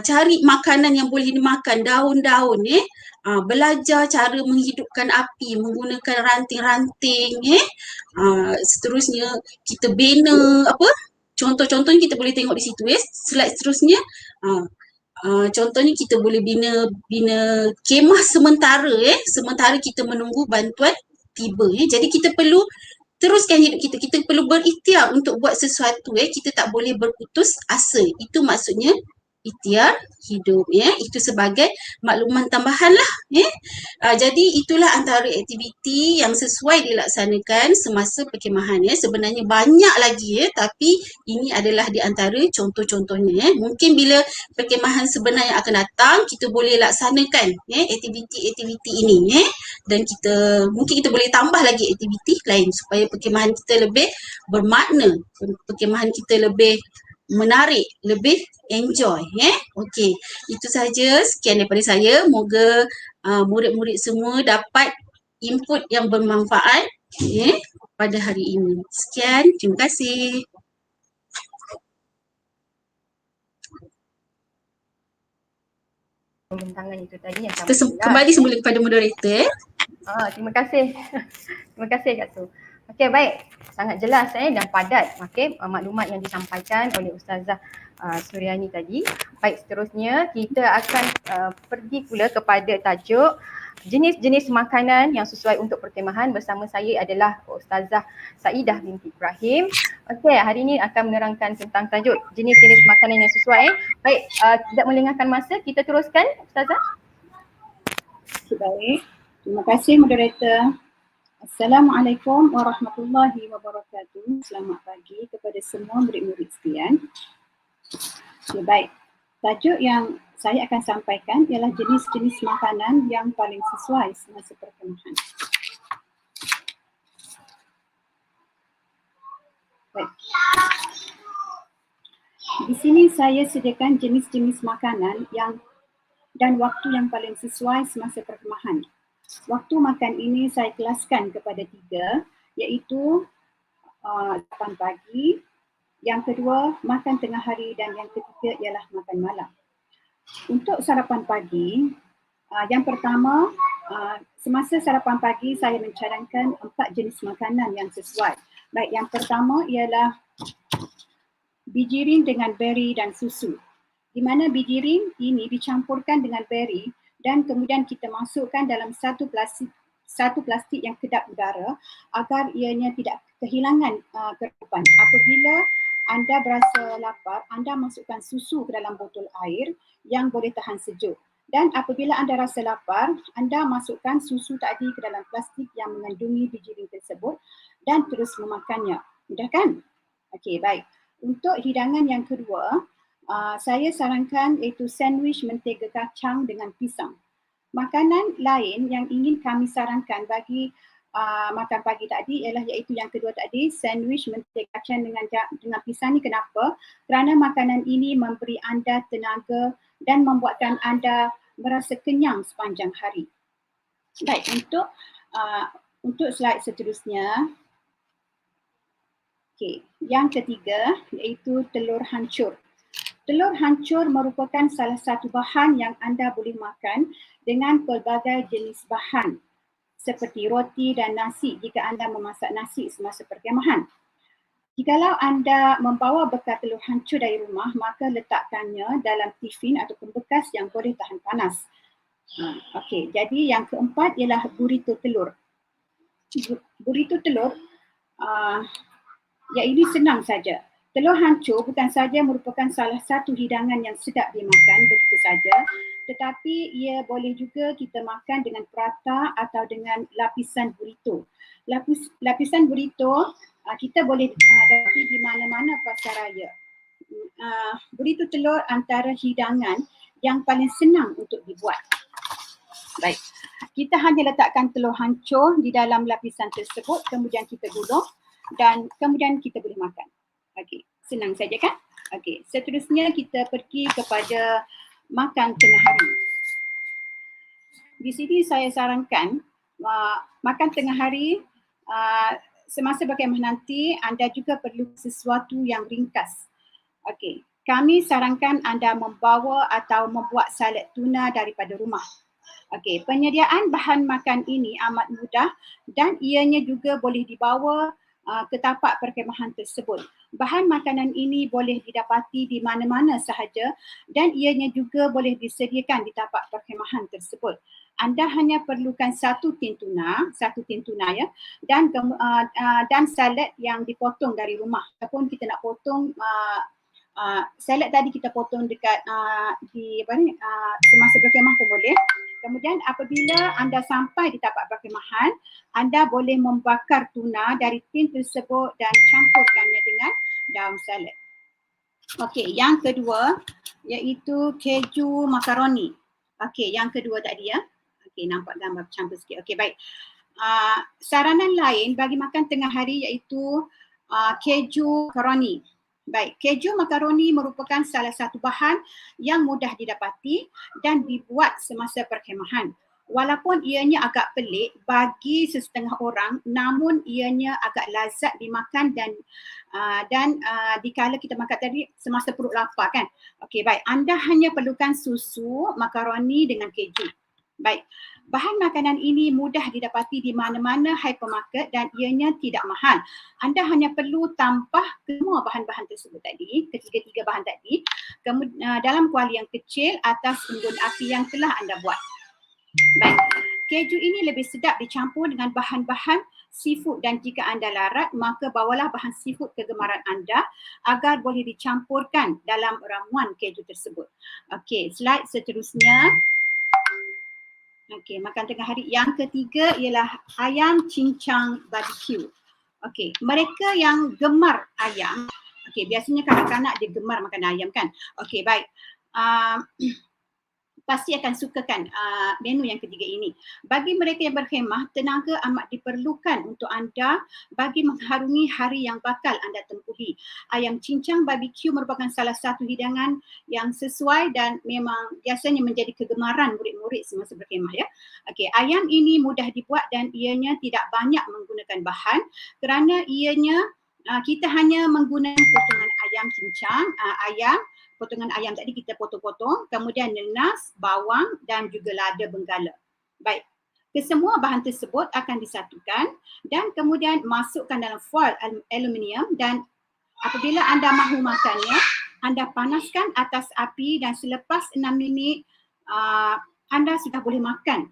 cari makanan yang boleh dimakan, daun-daun belajar cara menghidupkan api menggunakan ranting-ranting seterusnya kita bina contoh-contohnya kita boleh tengok di situ slide seterusnya contohnya kita boleh bina kemah sementara sementara kita menunggu bantuan tiba jadi kita perlu teruskan hidup kita perlu berikhtiar untuk buat sesuatu kita tak boleh berputus asa. Itu maksudnya ikhtiar hidup itu sebagai makluman tambahan lah jadi itulah antara aktiviti yang sesuai dilaksanakan semasa perkemahan sebenarnya banyak lagi tapi ini adalah di antara contoh-contohnya mungkin bila perkemahan sebenar yang akan datang kita boleh laksanakan aktiviti-aktiviti ini dan mungkin kita boleh tambah lagi aktiviti lain supaya perkemahan kita lebih bermakna, perkemahan kita lebih menarik, lebih enjoy. Okey, itu sahaja sekian daripada saya. Moga murid-murid semua dapat input yang bermanfaat pada hari ini. Sekian, terima kasih. Pembentangan itu tadi yang Kita kembali semula kepada moderator. Terima kasih. Terima kasih Kak Tu. Okey, baik. Sangat jelas dan padat maklumat yang disampaikan oleh Ustazah Suryani tadi. Baik, seterusnya kita akan pergi pula kepada tajuk jenis-jenis makanan yang sesuai untuk perkemahan. Bersama saya adalah Ustazah Saidah binti Ibrahim. Okey, hari ini akan menerangkan tentang tajuk jenis-jenis makanan yang sesuai. Baik, tidak melengahkan masa, kita teruskan Ustazah. Baik, terima kasih moderator. Assalamualaikum warahmatullahi wabarakatuh. Selamat pagi kepada semua murid-murid sekalian. Okay, baik, tajuk yang saya akan sampaikan ialah jenis-jenis makanan yang paling sesuai semasa perkemahan. Baik. Di sini saya sediakan jenis-jenis makanan yang dan waktu yang paling sesuai semasa perkemahan. Waktu makan ini saya kelaskan kepada 3, iaitu 8 pagi, yang kedua makan tengah hari dan yang ketiga ialah makan malam. Untuk sarapan pagi, yang pertama, semasa sarapan pagi saya mencadangkan 4 jenis makanan yang sesuai. Baik, yang pertama ialah bijirin dengan beri dan susu. Di mana bijirin ini dicampurkan dengan beri dan kemudian kita masukkan dalam satu plastik yang kedap udara agar ianya tidak kehilangan kerupan. Apabila anda berasa lapar, anda masukkan susu ke dalam botol air yang boleh tahan sejuk. Dan apabila anda rasa lapar, anda masukkan susu tadi ke dalam plastik yang mengandungi bijirin tersebut dan terus memakannya. Mudah kan? Okey, baik. Untuk hidangan yang kedua, saya sarankan iaitu sandwich mentega kacang dengan pisang. Makanan lain yang ingin kami sarankan bagi makan pagi tadi ialah iaitu yang kedua tadi, sandwich mentega kacang dengan pisang ni. Kenapa? Kerana makanan ini memberi anda tenaga dan membuatkan anda merasa kenyang sepanjang hari. Baik, untuk slide seterusnya. Okey, yang ketiga iaitu telur hancur. Telur hancur merupakan salah satu bahan yang anda boleh makan dengan pelbagai jenis bahan seperti roti dan nasi jika anda memasak nasi semasa perkemahan. Jikalau anda membawa bekal telur hancur dari rumah, maka letakkannya dalam tifin ataupun bekas yang boleh tahan panas. Okey, jadi yang keempat ialah burrito telur. Burrito telur, ya ini senang saja. Telur hancur bukan saja merupakan salah satu hidangan yang sedap dimakan begitu saja, tetapi ia boleh juga kita makan dengan prata atau dengan lapisan burrito. Lapisan burrito kita boleh dapati di mana-mana pasar raya. Burrito telur antara hidangan yang paling senang untuk dibuat. Baik, kita hanya letakkan telur hancur di dalam lapisan tersebut, kemudian kita gulung dan kemudian kita boleh makan. Okey, senang saja kan? Okey, seterusnya kita pergi kepada makan tengah hari. Di sini saya sarankan makan tengah hari semasa perkemahan nanti anda juga perlu sesuatu yang ringkas. Okey, kami sarankan anda membawa atau membuat salad tuna daripada rumah. Okey, penyediaan bahan makan ini amat mudah dan ianya juga boleh dibawa ke tapak perkemahan tersebut. Bahan makanan ini boleh didapati di mana-mana sahaja dan ianya juga boleh disediakan di tapak perkemahan tersebut. Anda hanya perlukan satu tin tuna ya, dan salad yang dipotong dari rumah. Ataupun kita nak potong salad tadi kita potong dekat semasa berkemah pun boleh. Kemudian apabila anda sampai di tapak perkemahan, anda boleh membakar tuna dari tin tersebut dan campurkannya dengan daun salad. Okey, yang kedua iaitu keju makaroni. Okey, yang kedua tadi ya. Okey, nampak gambar campur sikit. Okey, baik. Saranan lain bagi makan tengah hari iaitu keju makaroni. Baik, keju makaroni merupakan salah satu bahan yang mudah didapati dan dibuat semasa perkemahan. Walaupun ianya agak pelik bagi sesetengah orang, namun ianya agak lazat dimakan dan dikala kita makan tadi semasa perut lapar kan. Okey, baik. Anda hanya perlukan susu, makaroni dengan keju. Baik, bahan makanan ini mudah didapati di mana-mana hypermarket dan ianya tidak mahal. Anda hanya perlu tambah semua bahan-bahan tersebut tadi, ketiga-tiga bahan tadi, dalam kuali yang kecil atas unggun api yang telah anda buat. Baik, keju ini lebih sedap dicampur dengan bahan-bahan seafood dan jika anda larat, maka bawalah bahan seafood kegemaran anda agar boleh dicampurkan dalam ramuan keju tersebut. Okey, slide seterusnya. Okey, makan tengah hari. Yang ketiga ialah ayam cincang barbecue. Okey, mereka yang gemar ayam, okey, biasanya kanak-kanak dia gemar makan ayam kan. Okey, baik. Pasti akan sukakan menu yang ketiga ini. Bagi mereka yang berkhemah, tenaga amat diperlukan untuk anda bagi mengharungi hari yang bakal anda tempuhi. Ayam cincang barbecue merupakan salah satu hidangan yang sesuai dan memang biasanya menjadi kegemaran murid-murid semasa berkhemah ya. Okey, ayam ini mudah dibuat dan ianya tidak banyak menggunakan bahan kerana ianya kita hanya menggunakan potongan ayam cincang, potongan ayam tadi kita potong-potong, kemudian nenas, bawang dan juga lada benggala. Baik, kesemua bahan tersebut akan disatukan dan kemudian masukkan dalam foil aluminium dan apabila anda mahu makannya, anda panaskan atas api dan selepas 6 minit anda sudah boleh makan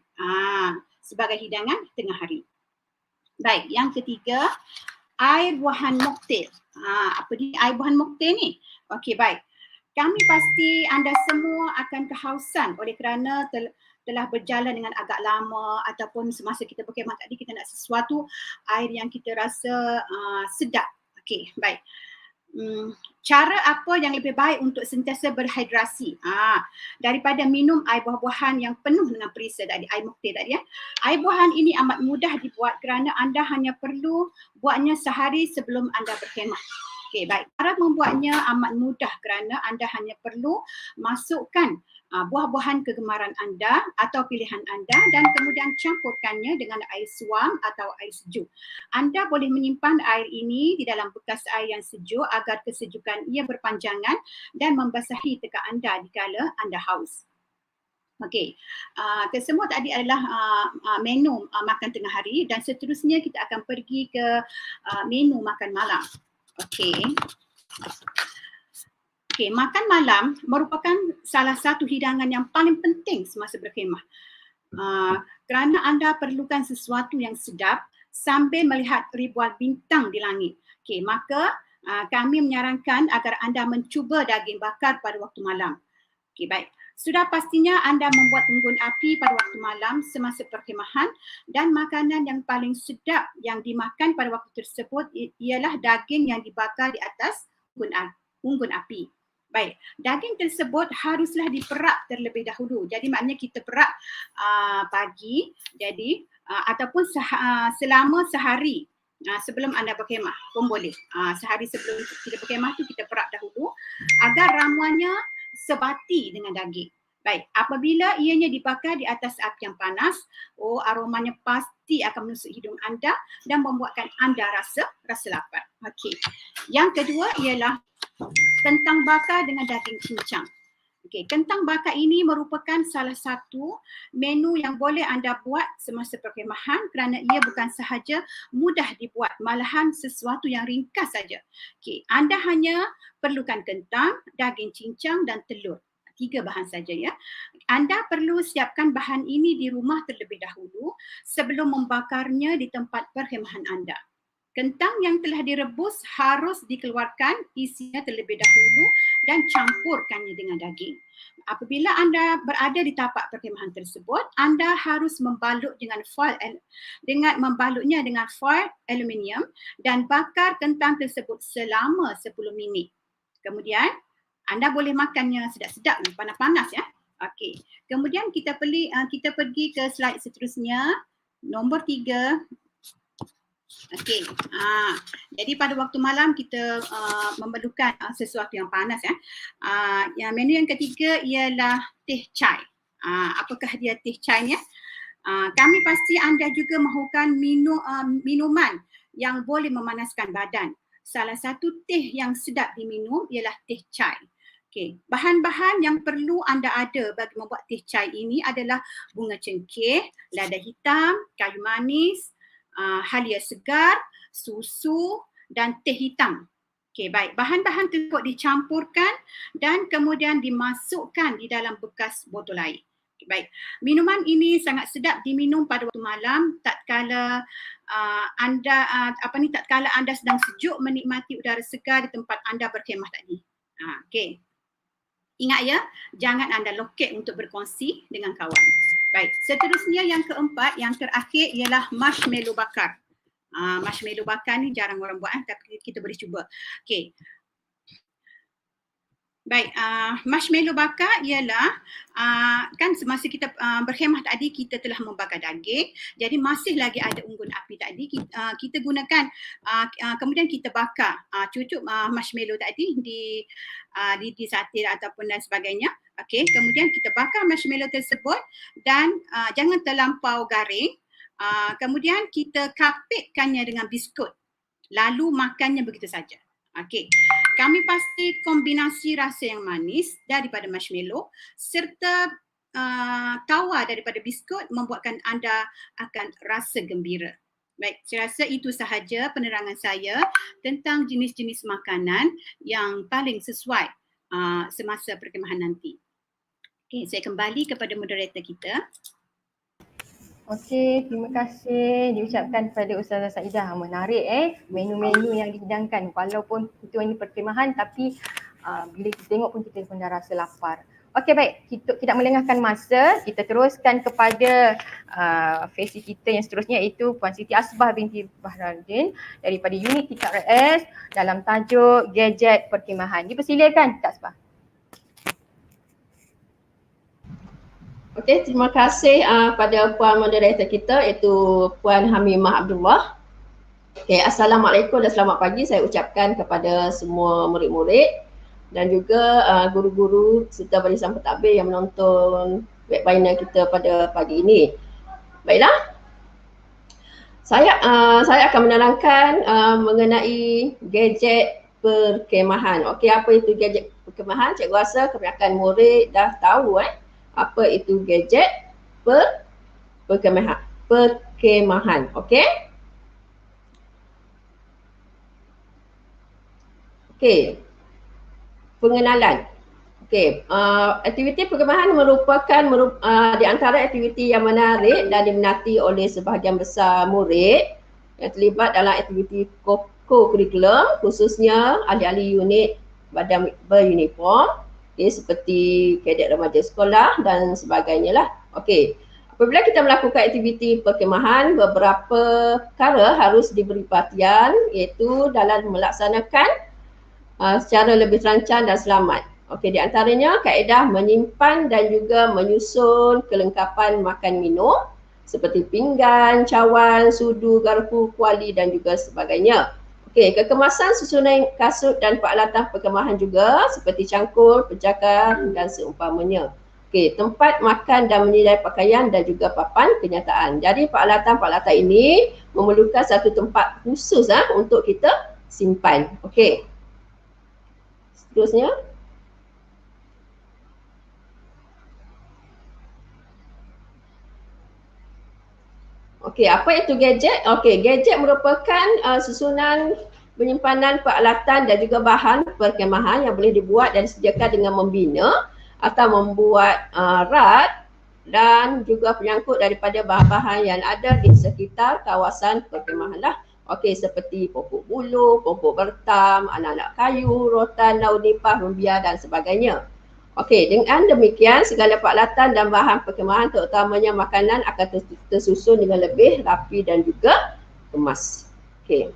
sebagai hidangan tengah hari. Baik, yang ketiga, air buahan mocktail. Apa dia air buahan mocktail ni? Okey, baik. Kami pasti anda semua akan kehausan oleh kerana telah berjalan dengan agak lama ataupun semasa kita berkhemah tadi kita nak sesuatu air yang kita rasa sedap. Okey, baik. Cara apa yang lebih baik untuk sentiasa berhidrasi daripada minum air buah-buahan yang penuh dengan perisa tadi, air mocktail tadi ya. Air buahan ini amat mudah dibuat kerana anda hanya perlu buatnya sehari sebelum anda berkhemah. Okey, baik. Cara membuatnya amat mudah kerana anda hanya perlu masukkan buah-buahan kegemaran anda atau pilihan anda dan kemudian campurkannya dengan air suam atau air sejuk. Anda boleh menyimpan air ini di dalam bekas air yang sejuk agar kesejukan ia berpanjangan dan membasahi tekak anda dikala anda haus. Okey, kesemua tadi adalah menu makan tengah hari dan seterusnya kita akan pergi ke menu makan malam. Okey. Okey, makan malam merupakan salah satu hidangan yang paling penting semasa berkhemah. Kerana anda perlukan sesuatu yang sedap sambil melihat ribuan bintang di langit. Okey, maka kami menyarankan agar anda mencuba daging bakar pada waktu malam. Okey, baik. Sudah pastinya anda membuat unggun api pada waktu malam semasa perkhemahan dan makanan yang paling sedap yang dimakan pada waktu tersebut ialah daging yang dibakar di atas unggun api. Baik, daging tersebut haruslah diperak terlebih dahulu. Jadi maknanya kita perak pagi jadi ataupun selama sehari sebelum anda berkhemah pun boleh. Sehari sebelum kita berkhemah tu kita perak dahulu agar ramuannya sebati dengan daging. Baik, apabila ianya dibakar di atas api yang panas, aromanya pasti akan menusuk hidung anda dan membuatkan anda rasa lapar. Okey. Yang kedua ialah kentang bakar dengan daging cincang. Okey, kentang bakar ini merupakan salah satu menu yang boleh anda buat semasa perkhemahan kerana ia bukan sahaja mudah dibuat, malahan sesuatu yang ringkas saja. Okey, anda hanya perlukan kentang, daging cincang dan telur. 3 bahan saja ya. Anda perlu siapkan bahan ini di rumah terlebih dahulu sebelum membakarnya di tempat perkhemahan anda. Kentang yang telah direbus harus dikeluarkan isinya terlebih dahulu dan campurkannya dengan daging. Apabila anda berada di tapak perkhemahan tersebut, anda harus membalutnya dengan foil aluminium dan bakar kentang tersebut selama 10 minit. Kemudian anda boleh makannya sedap-sedap ni, panas-panas ya. Okey. Kemudian kita pergi ke slide seterusnya, nombor 3. Okey. Jadi pada waktu malam kita memerlukan sesuatu yang panas ya. Yang menu yang ketiga ialah teh chai. Apakah dia teh chai ni? Kami pasti anda juga mahukan minuman yang boleh memanaskan badan. Salah satu teh yang sedap diminum ialah teh chai. Okey, bahan-bahan yang perlu anda ada bagi membuat teh chai ini adalah bunga cengkeh, lada hitam, kayu manis, halia segar, susu dan teh hitam. Okey, baik. Bahan-bahan tersebut dicampurkan dan kemudian dimasukkan di dalam bekas botol air. Baik, minuman ini sangat sedap diminum pada waktu malam tatkala tatkala anda sedang sejuk menikmati udara segar di tempat anda berkhemah tadi. Okey. Ingat ya, jangan anda loket untuk berkongsi dengan kawan. Baik, seterusnya yang keempat, yang terakhir ialah marshmallow bakar. Marshmallow bakar ni jarang orang buat, tapi kita boleh cuba. Okey. Baik, marshmallow bakar ialah kan semasa kita berkhemah tadi kita telah membakar daging, jadi masih lagi ada unggun api tadi, kita gunakan kemudian kita bakar cucuk marshmallow tadi di satir ataupun dan sebagainya. Okey, kemudian kita bakar marshmallow tersebut dan jangan terlampau garing. Kemudian kita kapitkannya dengan biskut, lalu makannya begitu saja. Okey, kami pasti kombinasi rasa yang manis daripada marshmallow serta tawa daripada biskut membuatkan anda akan rasa gembira. Baik, saya rasa itu sahaja penerangan saya tentang jenis-jenis makanan yang paling sesuai semasa perkemahan nanti. Okey, saya kembali kepada moderator kita. Okey, terima kasih diucapkan kepada Ustazah Saidah. Menarik menu-menu yang dihidangkan. Walaupun itu ini perkemahan tapi bila kita tengok pun kita pun dah rasa lapar. Okey, baik, kita tidak melengahkan masa, kita teruskan kepada sesi kita yang seterusnya iaitu Puan Siti Asbah binti Bahraldin daripada unit TKRS dalam tajuk gadget perkemahan. Dipersilakan Kak Asbah. Okey, terima kasih pada Puan moderator kita iaitu Puan Hamimah Abdullah. Okey, Assalamualaikum dan selamat pagi saya ucapkan kepada semua murid-murid dan juga guru-guru serta barisan pentadbir yang menonton webinar kita pada pagi ini. Baiklah, saya akan menerangkan mengenai gadget perkemahan. Okey, apa itu gadget perkemahan? Cikgu rasa kebanyakan murid dah tahu apa itu gadget perkemahan. Okey. Okey. Pengenalan. Okey, aktiviti perkemahan merupakan di antara aktiviti yang menarik dan diminati oleh sebahagian besar murid yang terlibat dalam aktiviti co-curriculum, khususnya ahli-ahli unit badan beruniform. Okay, seperti kadet remaja sekolah dan sebagainya lah. Okey, apabila kita melakukan aktiviti perkemahan, beberapa perkara harus diberi perhatian iaitu dalam melaksanakan secara lebih terancang dan selamat. Okey, di antaranya kaedah menyimpan dan juga menyusun kelengkapan makan minum seperti pinggan, cawan, sudu, garpu, kuali dan juga sebagainya. Okey, kekemasan susunan kasut dan peralatan perkemahan juga seperti cangkul, penjakar dan seumpamanya. Okey, tempat makan dan menyedai pakaian dan juga papan kenyataan. Jadi peralatan-peralatan ini memerlukan satu tempat khusus untuk kita simpan. Okey. Seterusnya. Okey, apa itu gadget? Okey, gadget merupakan susunan penyimpanan peralatan dan juga bahan perkemahan yang boleh dibuat dan disediakan dengan membina atau membuat rat dan juga penyangkut daripada bahan-bahan yang ada di sekitar kawasan perkemahan lah. Okey, seperti pokok buluh, pokok bertam, anak-anak kayu, rotan, daun nipah, rumbia dan sebagainya. Okey, dengan demikian segala peralatan dan bahan perkemahan terutamanya makanan akan tersusun dengan lebih rapi dan juga kemas. Okey.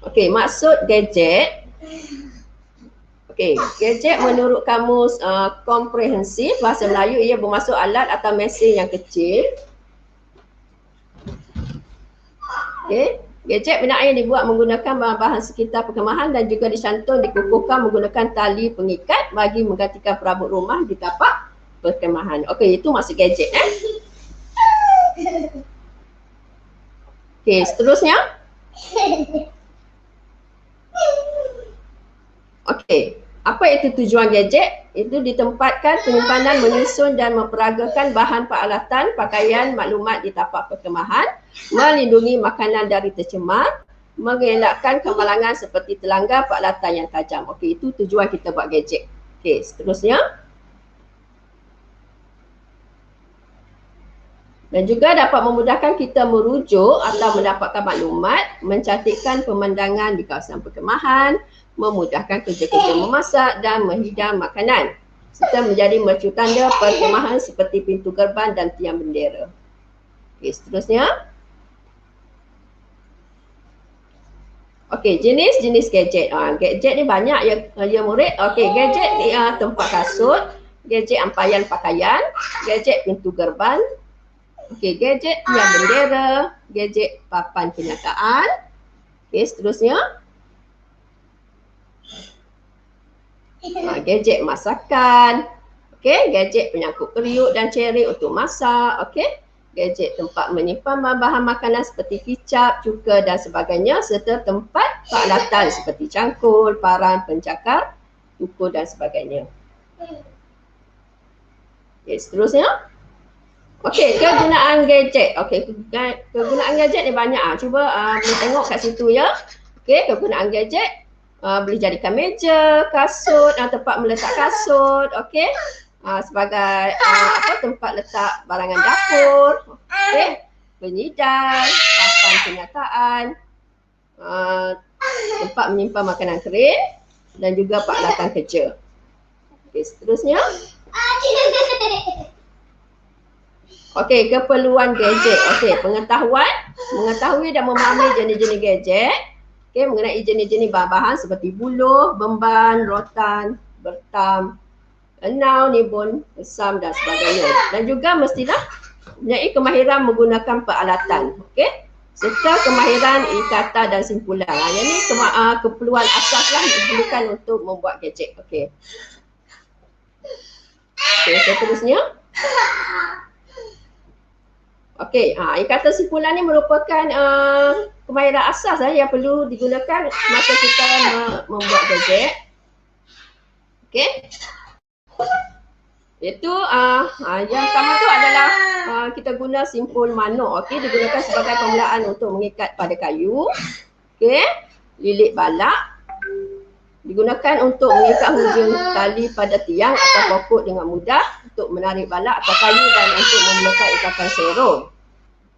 Okey, maksud gadget. Okey, gadget menurut kamus komprehensif bahasa Melayu ia bermaksud alat atau mesin yang kecil. Okey. Gadget bina yang dibuat menggunakan bahan-bahan sekitar perkemahan dan juga dicantum dikukuhkan menggunakan tali pengikat bagi menggantikan perabot rumah di tapak perkemahan. Okey, itu maksud gadget. Okey, seterusnya. Okey, apa itu tujuan gadget? Itu ditempatkan penyimpanan, menyusun dan memperagakan bahan peralatan, pakaian, maklumat di tapak perkemahan, melindungi makanan dari tercemar, mengelakkan kemalangan seperti terlanggar peralatan yang tajam. Okey, itu tujuan kita buat gadget. Okey, seterusnya. Dan juga dapat memudahkan kita merujuk atau mendapatkan maklumat, mencantikkan pemandangan di kawasan perkemahan, memudahkan kerja-kerja memasak dan menghidang makanan, serta menjadi mercu tanda perkemahan seperti pintu gerbang dan tiang bendera. Okey, seterusnya. Okey, jenis-jenis gadget. Gadget ni banyak ya murid. Okey, gadget tempat kasut, gadget ampaian pakaian, gadget pintu gerbang. Okey, gadget tiang bendera, gadget papan kenyataan. Okey, seterusnya. Gadget masakan. Okey, gadget penyangkut periuk dan cerik untuk masak. Okey. Gadget tempat menyimpan bahan makanan seperti kicap, cuka dan sebagainya, serta tempat peralatan seperti cangkul, parang, pencakar, ukur dan sebagainya. Okey, seterusnya. Okey, kegunaan gadget. Okey, kegunaan gadget ni banyak. Cuba boleh tengok kat situ ya. Okey, kegunaan gadget boleh jadikan meja, kasut, tempat meletak kasut. Okey. Sebagai tempat letak barangan dapur, penyidang, papan kenyataan, tempat menyimpan makanan kering dan juga peralatan kerja. Okey, seterusnya. Okey, keperluan gadget. Okey, mengetahui dan memahami jenis-jenis gadget. Okey, mengenai jenis-jenis bahan-bahan seperti buluh, memban, rotan, bertam, enau, nibun, esam dan sebagainya. Dan juga mestilah mempunyai kemahiran menggunakan peralatan. Okey. Serta kemahiran ikatan dan simpulan. Yang ni keperluan asas lah diperlukan untuk membuat gadget. Okey. Okey, seterusnya. Okey, ikatan simpulan ni merupakan kemahiran asas yang perlu digunakan masa kita membuat gadget. Okey. Iaitu yang pertama tu adalah kita guna simpul manuk. Okey, digunakan sebagai permulaan untuk mengikat pada kayu. Okey, lilit balak digunakan untuk mengikat hujung tali pada tiang atau pokok dengan mudah untuk menarik balak atau kayu dan untuk memulakan ikatan serong.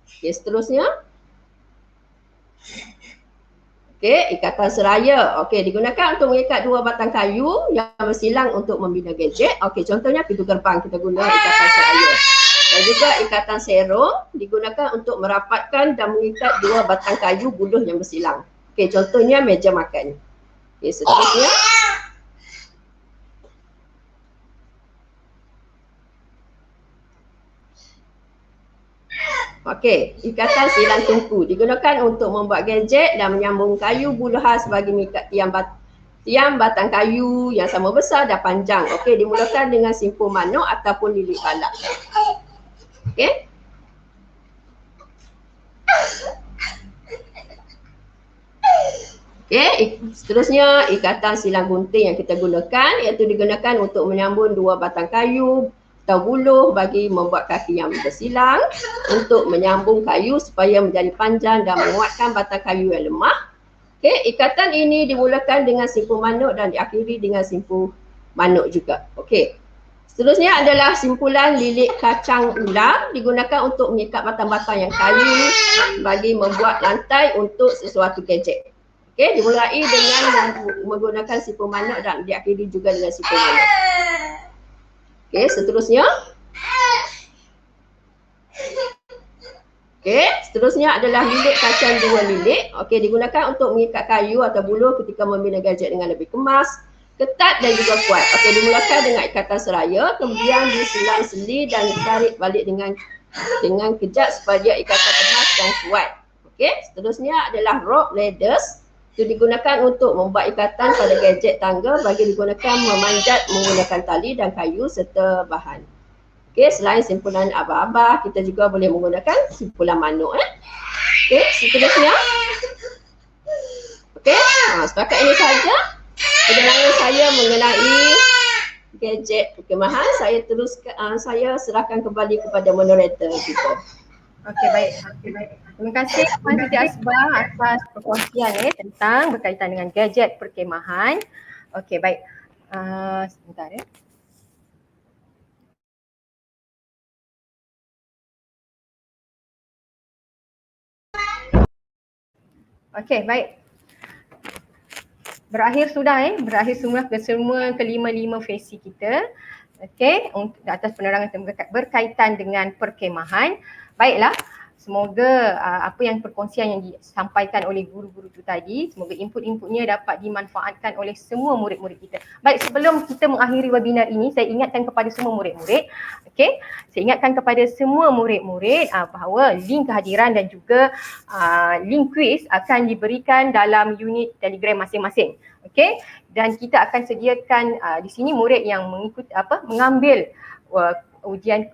Okey, seterusnya. Okey, ikatan seraya. Okey, digunakan untuk mengikat dua batang kayu yang bersilang untuk membina gadget. Okey, contohnya pintu gerbang kita guna ikatan seraya. Dan juga ikatan serong digunakan untuk merapatkan dan mengikat dua batang kayu buluh yang bersilang. Okey, contohnya meja makan. Okey, seterusnya. Okey, ikatan silang tungku digunakan untuk membuat gadget dan menyambung kayu buluhan sebagai mengikat tiang batang kayu yang sama besar dan panjang. Okey, dimulakan dengan simpul manuk ataupun lilit balak. Okey. Okey, seterusnya ikatan silang gunting yang kita gunakan iaitu digunakan untuk menyambung dua batang kayu atau buluh bagi membuat kaki yang bersilang untuk menyambung kayu supaya menjadi panjang dan menguatkan batang kayu yang lemah. Okey, ikatan ini dimulakan dengan simpul manuk dan diakhiri dengan simpul manuk juga. Okey. Seterusnya adalah simpulan lilit kacang ular digunakan untuk mengikat batang-batang yang kayu bagi membuat lantai untuk sesuatu gadget. Okey, dimulai dengan menggunakan simpul manuk dan diakhiri juga dengan simpul manuk. Okey, seterusnya. Okey, seterusnya adalah lilit kacang dua lilit. Okey, digunakan untuk mengikat kayu atau buluh ketika membina gadget dengan lebih kemas, ketat dan juga kuat. Okey, dimulakan dengan ikatan seraya, kemudian disilang seli dan ditarik balik dengan kejap supaya dia ikatan kemas dan kuat. Okey, seterusnya adalah rope ladders. Itu digunakan untuk membuat ikatan pada gadget tangga bagi digunakan memanjat menggunakan tali dan kayu serta bahan. Okey, selain simpulan abah-abah, kita juga boleh menggunakan simpulan manuk. Okey, seterusnya. Okey, setakat ini sahaja penerangan saya mengenai gadget perkemahan. Saya serahkan kembali kepada moderator kita. Okey, baik. Terima kasih Puan Siti Asbah atas perkongsian tentang berkaitan dengan gadget perkemahan. Okey, baik. Sebentar ya. Okey, baik. Berakhir sudah berakhir semua kelima-lima sesi kita. Okey, untuk atas penerangan berkaitan dengan perkemahan. Baiklah, semoga apa yang perkongsian yang disampaikan oleh guru-guru itu tadi, semoga input-inputnya dapat dimanfaatkan oleh semua murid-murid kita. Baik, sebelum kita mengakhiri webinar ini, saya ingatkan kepada semua murid-murid, okey, saya ingatkan kepada semua murid-murid bahawa link kehadiran dan juga link quiz akan diberikan dalam unit Telegram masing-masing. Okey, dan kita akan sediakan di sini murid yang mengikuti mengambil ujian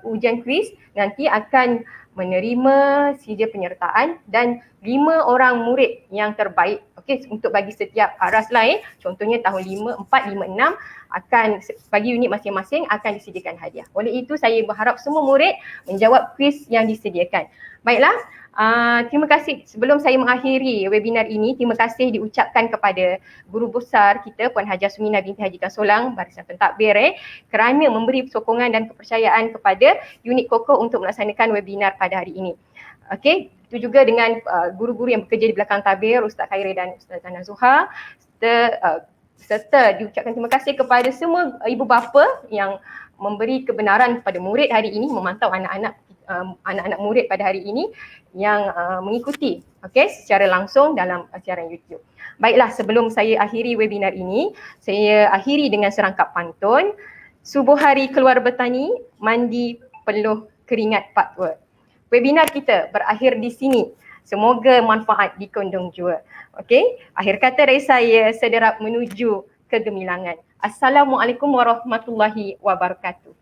ujian kuis nanti akan menerima CD penyertaan dan 5 orang murid yang terbaik, okey, untuk bagi setiap aras lain, contohnya tahun 5, 4, 5, 6 akan bagi unit masing-masing akan disediakan hadiah. Oleh itu saya berharap semua murid menjawab kuis yang disediakan. Baiklah, terima kasih. Sebelum saya mengakhiri webinar ini, terima kasih diucapkan kepada guru besar kita Puan Hajah Suminah binti Haji Kasolang Barisan Pentadbir kerana memberi sokongan dan kepercayaan kepada unit Kokoh untuk melaksanakan webinar pada hari ini. Okey, itu juga dengan guru-guru yang bekerja di belakang tabir, Ustaz Khairi dan Ustaz Tana Zuha, serta diucapkan terima kasih kepada semua ibu bapa yang memberi kebenaran kepada murid hari ini, memantau anak-anak murid pada hari ini yang mengikuti secara langsung dalam siaran YouTube. Baiklah, sebelum saya akhiri webinar ini, saya akhiri dengan serangkap pantun. Subuh hari keluar bertani, mandi peluh keringat patwa. Webinar kita berakhir di sini. Semoga manfaat dikondong jua. Okey, akhir kata dari saya sederap menuju kegemilangan. Assalamualaikum warahmatullahi wabarakatuh.